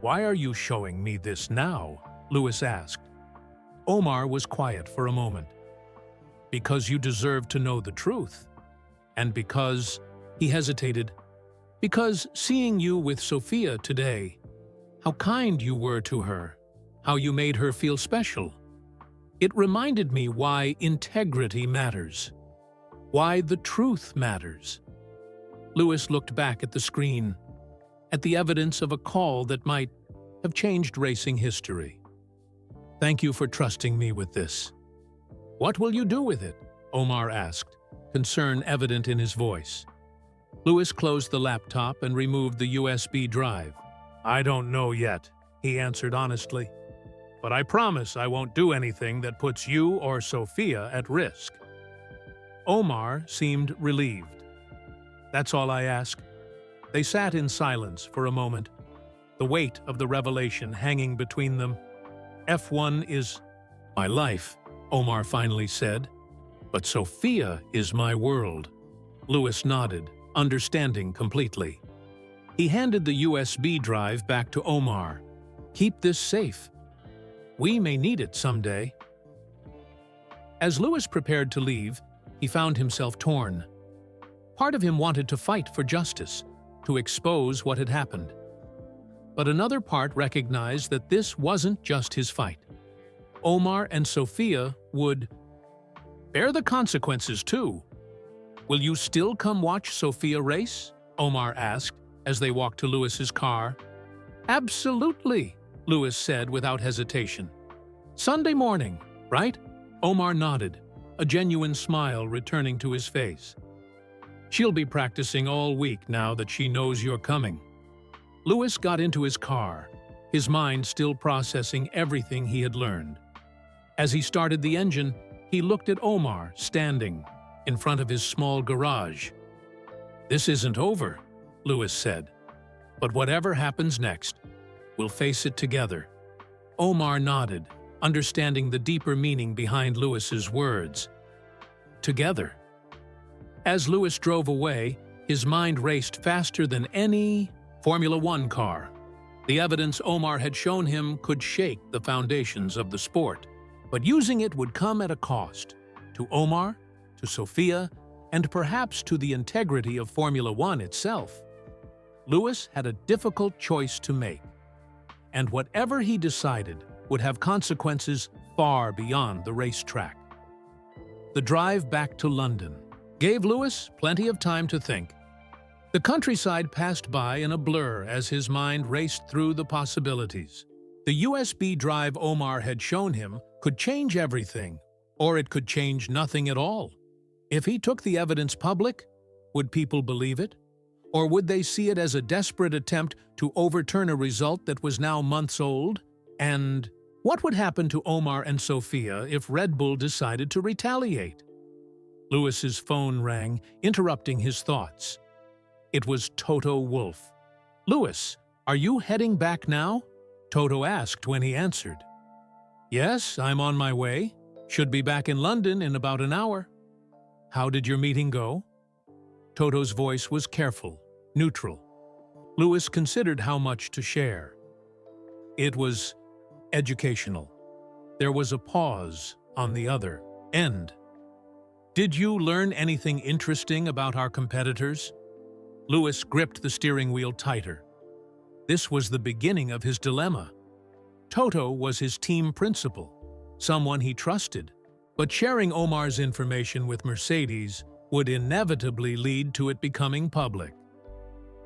"Why are you showing me this now?" Lewis asked. Omar was quiet for a moment. "Because you deserve to know the truth. And because," he hesitated, "because seeing you with Sophia today, how kind you were to her, how you made her feel special, it reminded me why integrity matters, why the truth matters." Lewis looked back at the screen, at the evidence of a call that might have changed racing history. "Thank you for trusting me with this." "What will you do with it?" Omar asked, concern evident in his voice. Lewis closed the laptop and removed the USB drive. "I don't know yet," he answered honestly. "But I promise I won't do anything that puts you or Sophia at risk." Omar seemed relieved. "That's all I ask." They sat in silence for a moment, the weight of the revelation hanging between them. "F1 is my life," Omar finally said. "But Sophia is my world." Lewis nodded, understanding completely. He handed the USB drive back to Omar. "Keep this safe. We may need it someday." As Lewis prepared to leave, he found himself torn. Part of him wanted to fight for justice, to expose what had happened. But another part recognized that this wasn't just his fight. Omar and Sophia would bear the consequences too. "Will you still come watch Sophia race?" Omar asked as they walked to Lewis's car. "Absolutely," Lewis said without hesitation. "Sunday morning, right?" Omar nodded, a genuine smile returning to his face. "She'll be practicing all week now that she knows you're coming." Lewis got into his car, his mind still processing everything he had learned. As he started the engine, he looked at Omar standing in front of his small garage. "This isn't over," Lewis said. "But whatever happens next, we'll face it together." Omar nodded, understanding the deeper meaning behind Lewis's words. Together. As Lewis drove away, his mind raced faster than any Formula One car. The evidence Omar had shown him could shake the foundations of the sport, but using it would come at a cost. To Omar, to Sophia, and perhaps to the integrity of Formula One itself. Lewis had a difficult choice to make, and whatever he decided would have consequences far beyond the racetrack. The drive back to London gave Lewis plenty of time to think. The countryside passed by in a blur as his mind raced through the possibilities. The USB drive Omar had shown him could change everything, or it could change nothing at all. If he took the evidence public, would people believe it? Or would they see it as a desperate attempt to overturn a result that was now months old? And what would happen to Omar and Sophia if Red Bull decided to retaliate? Lewis's phone rang, interrupting his thoughts. It was Toto Wolff. "Louis, are you heading back now?" Toto asked when he answered. "Yes, I'm on my way. Should be back in London in about an hour." "How did your meeting go?" Toto's voice was careful, neutral. Louis considered how much to share. It was educational. There was a pause on the other end. "Did you learn anything interesting about our competitors?" Louis gripped the steering wheel tighter. This was the beginning of his dilemma. Toto was his team principal, someone he trusted, but sharing Omar's information with Mercedes would inevitably lead to it becoming public.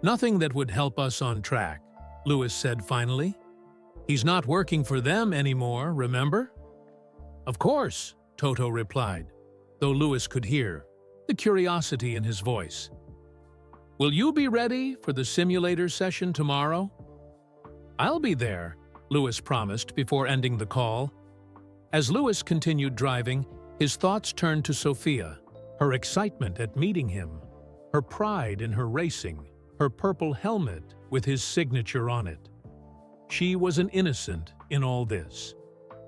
"Nothing that would help us on track," Louis said finally. "He's not working for them anymore, remember?" "Of course," Toto replied, though Louis could hear the curiosity in his voice. "Will you be ready for the simulator session tomorrow?" "I'll be there," Louis promised before ending the call. As Louis continued driving, his thoughts turned to Sophia, her excitement at meeting him, her pride in her racing, her purple helmet with his signature on it. She was an innocent in all this,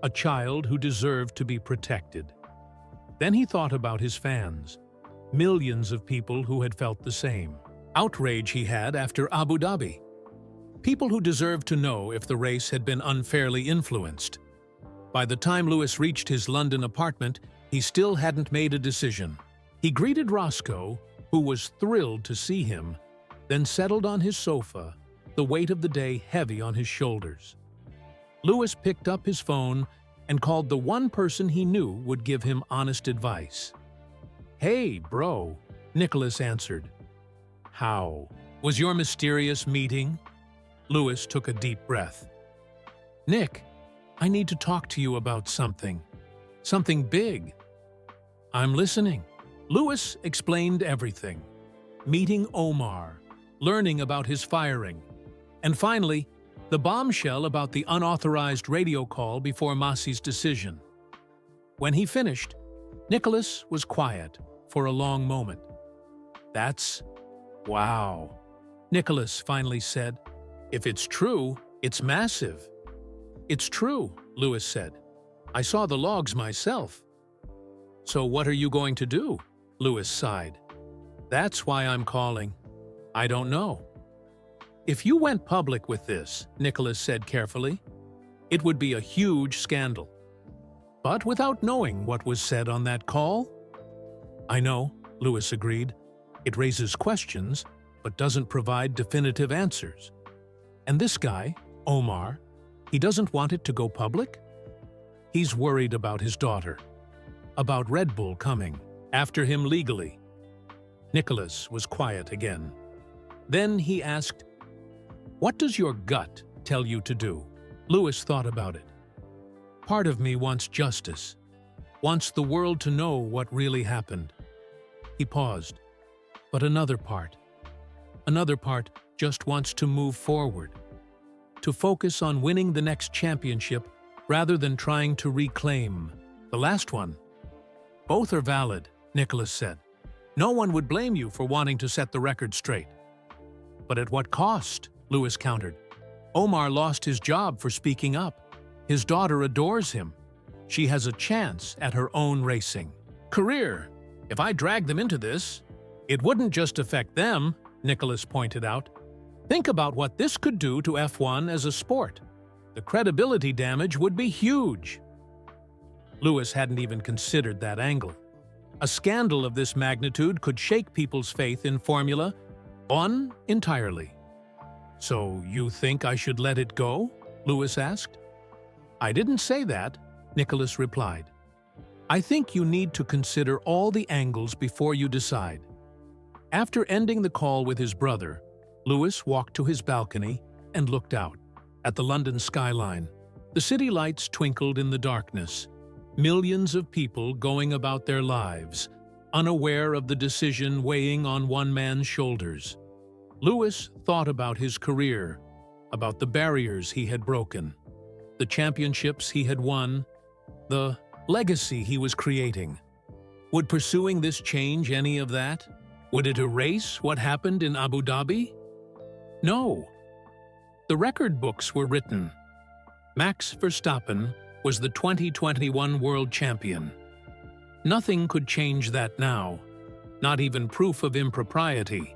a child who deserved to be protected. Then he thought about his fans, millions of people who had felt the same. Outrage he had after Abu Dhabi. People who deserved to know if the race had been unfairly influenced. By the time Louis reached his London apartment, he still hadn't made a decision. He greeted Roscoe, who was thrilled to see him, then settled on his sofa, the weight of the day heavy on his shoulders. Louis picked up his phone and called the one person he knew would give him honest advice. "Hey, bro," Nicholas answered. "How was your mysterious meeting?" Louis took a deep breath. "Nick, I need to talk to you about something. Something big." "I'm listening." Louis explained everything. Meeting Omar, learning about his firing, and finally, the bombshell about the unauthorized radio call before Masi's decision. When he finished, Nicholas was quiet for a long moment. "That's wow," Nicholas finally said. "If it's true, it's massive." "It's true," Louis said. "I saw the logs myself." "So what are you going to do?" Louis sighed. "That's why I'm calling. I don't know." "If you went public with this," Nicholas said carefully, "it would be a huge scandal. But without knowing what was said on that call?" "I know," Louis agreed. "It raises questions, but doesn't provide definitive answers. And this guy, Omar, he doesn't want it to go public? He's worried about his daughter, about Red Bull coming after him legally." Nicholas was quiet again. Then he asked, "What does your gut tell you to do?" Louis thought about it. "Part of me wants justice, wants the world to know what really happened." He paused. "But another part just wants to move forward, to focus on winning the next championship rather than trying to reclaim the last one." "Both are valid," Nicholas said. "No one would blame you for wanting to set the record straight." "But at what cost?" Louis countered. "Omar lost his job for speaking up. His daughter adores him. She has a chance at her own racing career. If I drag them into this, it wouldn't just affect them," Nicholas pointed out. "Think about what this could do to F1 as a sport. The credibility damage would be huge." Louis hadn't even considered that angle. A scandal of this magnitude could shake people's faith in Formula One entirely. "So you think I should let it go?" Louis asked. "I didn't say that," Nicholas replied. "I think you need to consider all the angles before you decide." After ending the call with his brother, Louis walked to his balcony and looked out at the London skyline. The city lights twinkled in the darkness. Millions of people going about their lives, unaware of the decision weighing on one man's shoulders. Louis thought about his career, about the barriers he had broken, the championships he had won, the legacy he was creating. Would pursuing this change any of that? Would it erase what happened in Abu Dhabi? No, The record books were written. Max Verstappen was the 2021 world champion. Nothing could change that now, not even proof of impropriety.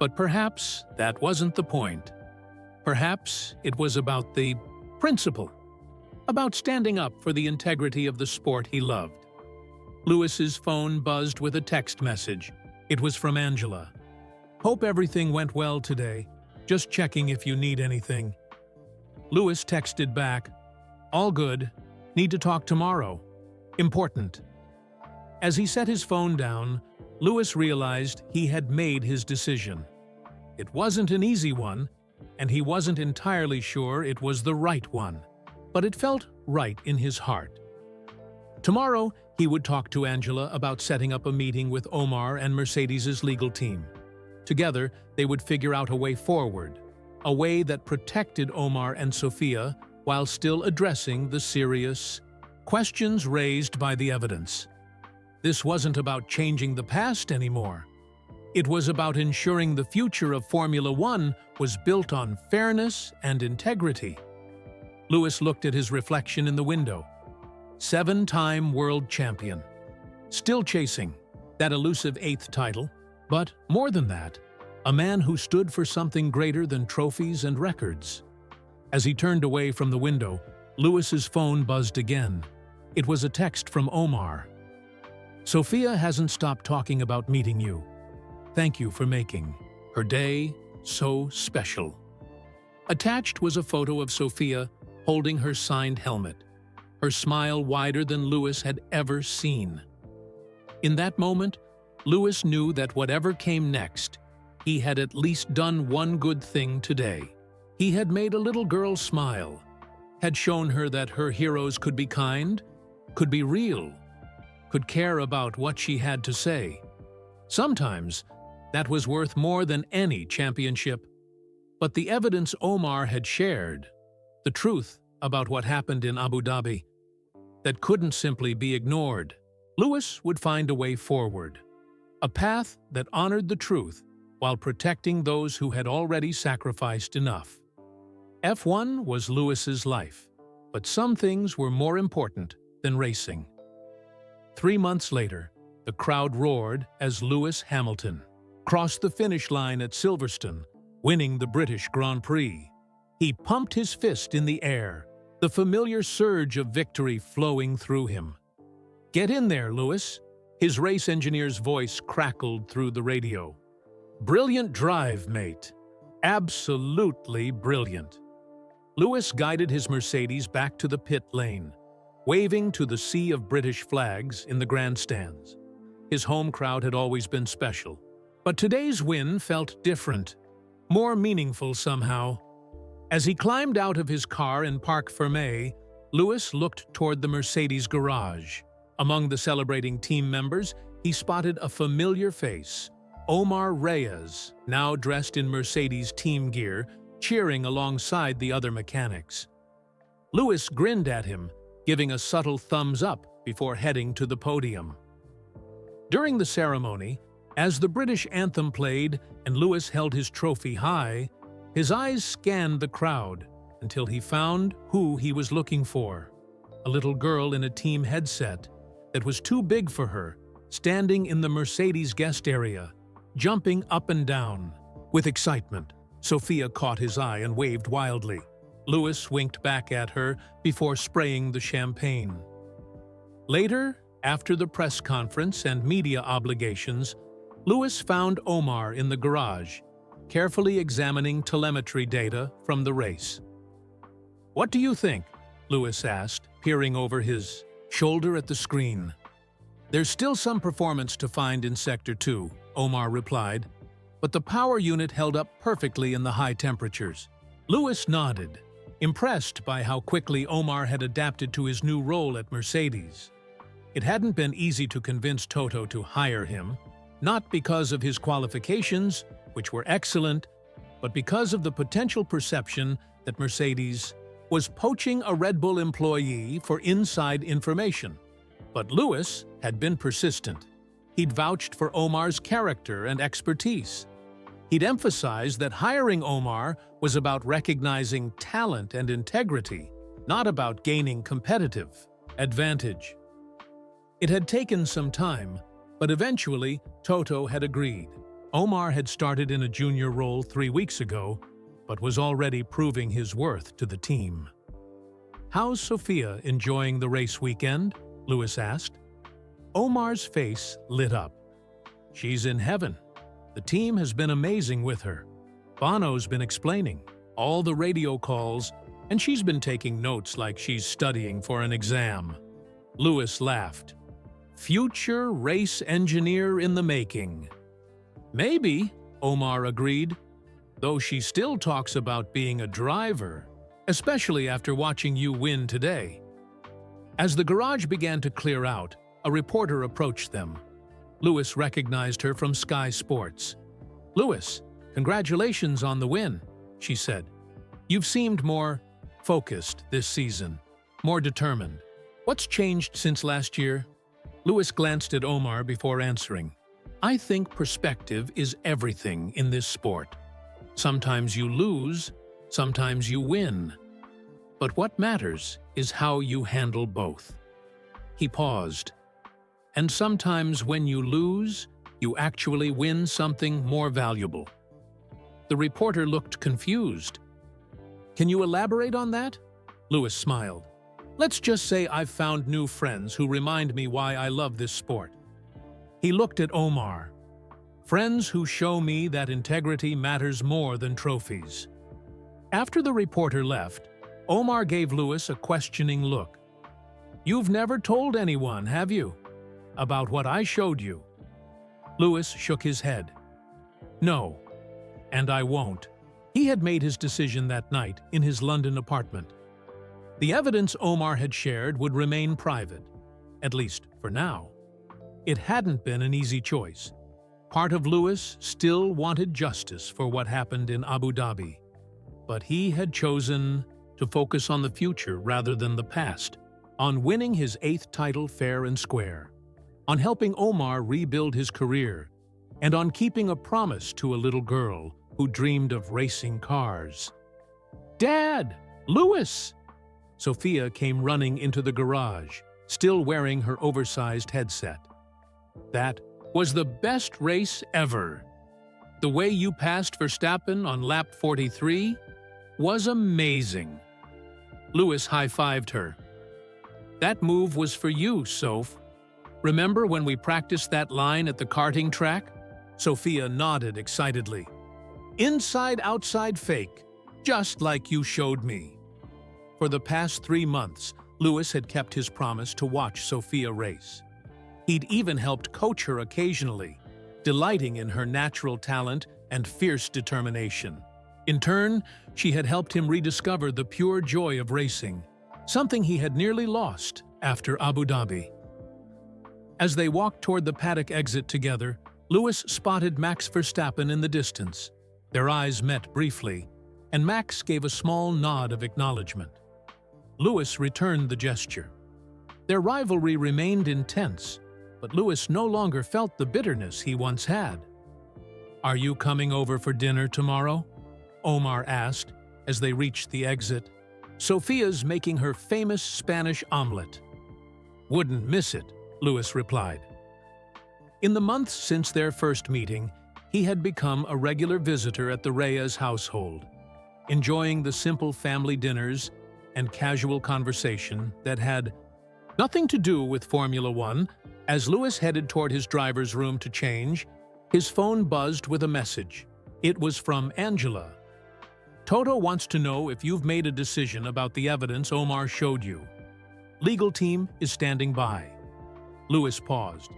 But perhaps that wasn't the point. Perhaps it was about the principle, about standing up for the integrity of the sport he loved. Lewis's phone buzzed with a text message. It was from Angela. "Hope everything went well today. Just checking if you need anything." Lewis texted back, "All good. Need to talk tomorrow. Important." As he set his phone down, Lewis realized he had made his decision. It wasn't an easy one, and he wasn't entirely sure it was the right one, but it felt right in his heart. Tomorrow, he would talk to Angela about setting up a meeting with Omar and Mercedes's legal team. Together, they would figure out a way forward, a way that protected Omar and Sophia while still addressing the serious questions raised by the evidence. This wasn't about changing the past anymore. It was about ensuring the future of Formula One was built on fairness and integrity. Lewis looked at his reflection in the window. 7-time world champion. Still chasing that elusive 8th title, but more than that, a man who stood for something greater than trophies and records. As he turned away from the window, Lewis's phone buzzed again. It was a text from Omar. "Sophia hasn't stopped talking about meeting you. Thank you for making her day so special." Attached was a photo of Sophia holding her signed helmet, her smile wider than Lewis had ever seen. In that moment, Lewis knew that whatever came next, he had at least done one good thing today. He had made a little girl smile, had shown her that her heroes could be kind, could be real, could care about what she had to say. Sometimes, that was worth more than any championship. But the evidence Omar had shared, the truth about what happened in Abu Dhabi, that couldn't simply be ignored. Lewis would find a way forward, a path that honored the truth while protecting those who had already sacrificed enough. F1 was Lewis's life, but some things were more important than racing. 3 months later, the crowd roared as Lewis Hamilton crossed the finish line at Silverstone, winning the British Grand Prix. He pumped his fist in the air, the familiar surge of victory flowing through him. "Get in there, Lewis," his race engineer's voice crackled through the radio. "Brilliant drive, mate. Absolutely brilliant." Lewis guided his Mercedes back to the pit lane, waving to the sea of British flags in the grandstands. His home crowd had always been special, but today's win felt different, more meaningful somehow. As he climbed out of his car in Parc Fermé, Lewis looked toward the Mercedes garage. Among the celebrating team members, he spotted a familiar face, Omar Reyes, now dressed in Mercedes team gear, cheering alongside the other mechanics. Lewis grinned at him, giving a subtle thumbs up before heading to the podium. During the ceremony, as the British anthem played and Lewis held his trophy high, his eyes scanned the crowd until he found who he was looking for. A little girl in a team headset that was too big for her, standing in the Mercedes guest area, jumping up and down. With excitement, Sophia caught his eye and waved wildly. Lewis winked back at her before spraying the champagne. Later, after the press conference and media obligations, Lewis found Omar in the garage, carefully examining telemetry data from the race. "What do you think?" Lewis asked, peering over his shoulder at the screen. "There's still some performance to find in Sector 2, Omar replied, but the power unit held up perfectly in the high temperatures. Lewis nodded, impressed by how quickly Omar had adapted to his new role at Mercedes. It hadn't been easy to convince Toto to hire him, not because of his qualifications, which were excellent, but because of the potential perception that Mercedes was poaching a Red Bull employee for inside information. But Lewis had been persistent. He'd vouched for Omar's character and expertise. He'd emphasized that hiring Omar was about recognizing talent and integrity, not about gaining competitive advantage. It had taken some time, but eventually Toto had agreed. Omar had started in a junior role 3 weeks ago, but was already proving his worth to the team. "How's Sophia enjoying the race weekend?" Lewis asked. Omar's face lit up. "She's in heaven. The team has been amazing with her. Bono's been explaining all the radio calls, and she's been taking notes like she's studying for an exam." Lewis laughed. "Future race engineer in the making." "Maybe," Omar agreed, "though she still talks about being a driver, especially after watching you win today." As the garage began to clear out, a reporter approached them. Lewis recognized her from Sky Sports. "Lewis, congratulations on the win," she said. "You've seemed more focused this season, more determined. What's changed since last year?" Lewis glanced at Omar before answering. "I think perspective is everything in this sport. Sometimes you lose, sometimes you win. But what matters is how you handle both." He paused. "And sometimes when you lose, you actually win something more valuable." The reporter looked confused. "Can you elaborate on that?" Lewis smiled. "Let's just say I've found new friends who remind me why I love this sport." He looked at Omar. "Friends who show me that integrity matters more than trophies." After the reporter left, Omar gave Lewis a questioning look. "You've never told anyone, have you, about what I showed you?" Lewis shook his head. "No, and I won't." He had made his decision that night in his London apartment. The evidence Omar had shared would remain private, at least for now. It hadn't been an easy choice. Part of Lewis still wanted justice for what happened in Abu Dhabi, but he had chosen to focus on the future rather than the past, on winning his 8th title fair and square, on helping Omar rebuild his career, and on keeping a promise to a little girl who dreamed of racing cars. "Dad! Lewis!" Sophia came running into the garage, still wearing her oversized headset. "That was the best race ever. The way you passed Verstappen on lap 43 was amazing." Lewis high-fived her. "That move was for you, Soph. Remember when we practiced that line at the karting track?" Sophia nodded excitedly. "Inside-outside fake, just like you showed me." For the past 3 months, Lewis had kept his promise to watch Sophia race. He'd even helped coach her occasionally, delighting in her natural talent and fierce determination. In turn, she had helped him rediscover the pure joy of racing, something he had nearly lost after Abu Dhabi. As they walked toward the paddock exit together, Lewis spotted Max Verstappen in the distance. Their eyes met briefly, and Max gave a small nod of acknowledgement. Lewis returned the gesture. Their rivalry remained intense, but Lewis no longer felt the bitterness he once had. "Are you coming over for dinner tomorrow?" Omar asked as they reached the exit. "Sophia's making her famous Spanish omelet." "Wouldn't miss it," Lewis replied. In the months since their first meeting, he had become a regular visitor at the Reyes household, enjoying the simple family dinners and casual conversation that had nothing to do with Formula One. As Lewis headed toward his driver's room to change, his phone buzzed with a message. It was from Angela. "Toto wants to know if you've made a decision about the evidence Omar showed you. Legal team is standing by." Lewis paused.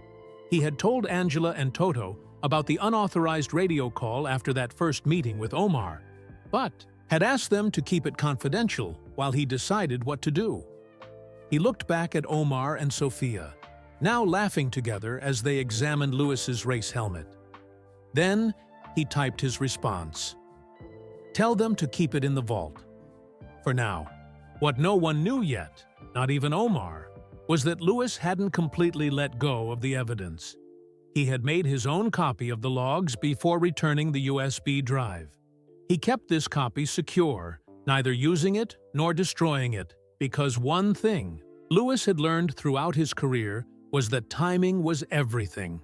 He had told Angela and Toto about the unauthorized radio call after that first meeting with Omar, but had asked them to keep it confidential while he decided what to do. He looked back at Omar and Sophia, now laughing together as they examined Lewis's race helmet. Then he typed his response. "Tell them to keep it in the vault." For now, what no one knew yet, not even Omar, was that Lewis hadn't completely let go of the evidence. He had made his own copy of the logs before returning the USB drive. He kept this copy secure, neither using it nor destroying it, because one thing Lewis had learned throughout his career was that timing was everything.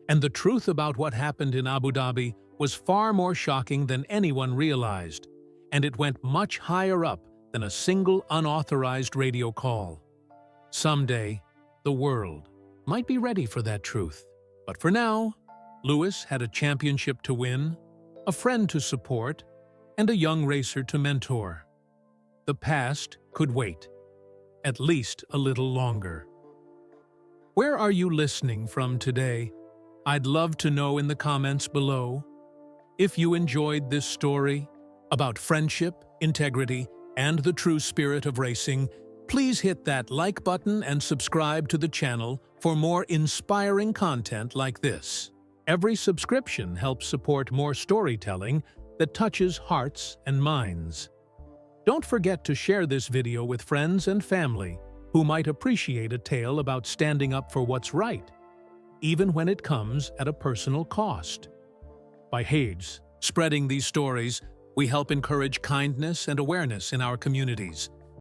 And the truth about what happened in Abu Dhabi was far more shocking than anyone realized, and it went much higher up than a single unauthorized radio call. Someday, the world might be ready for that truth. But for now, Lewis had a championship to win, a friend to support, and a young racer to mentor. The past could wait, at least a little longer. Where are you listening from today? I'd love to know in the comments below. If you enjoyed this story about friendship, integrity, and the true spirit of racing, please hit that like button and subscribe to the channel for more inspiring content like this. Every subscription helps support more storytelling that touches hearts and minds. Don't forget to share this video with friends and family who might appreciate a tale about standing up for what's right, even when it comes at a personal cost. By spreading these stories, we help encourage kindness and awareness in our communities.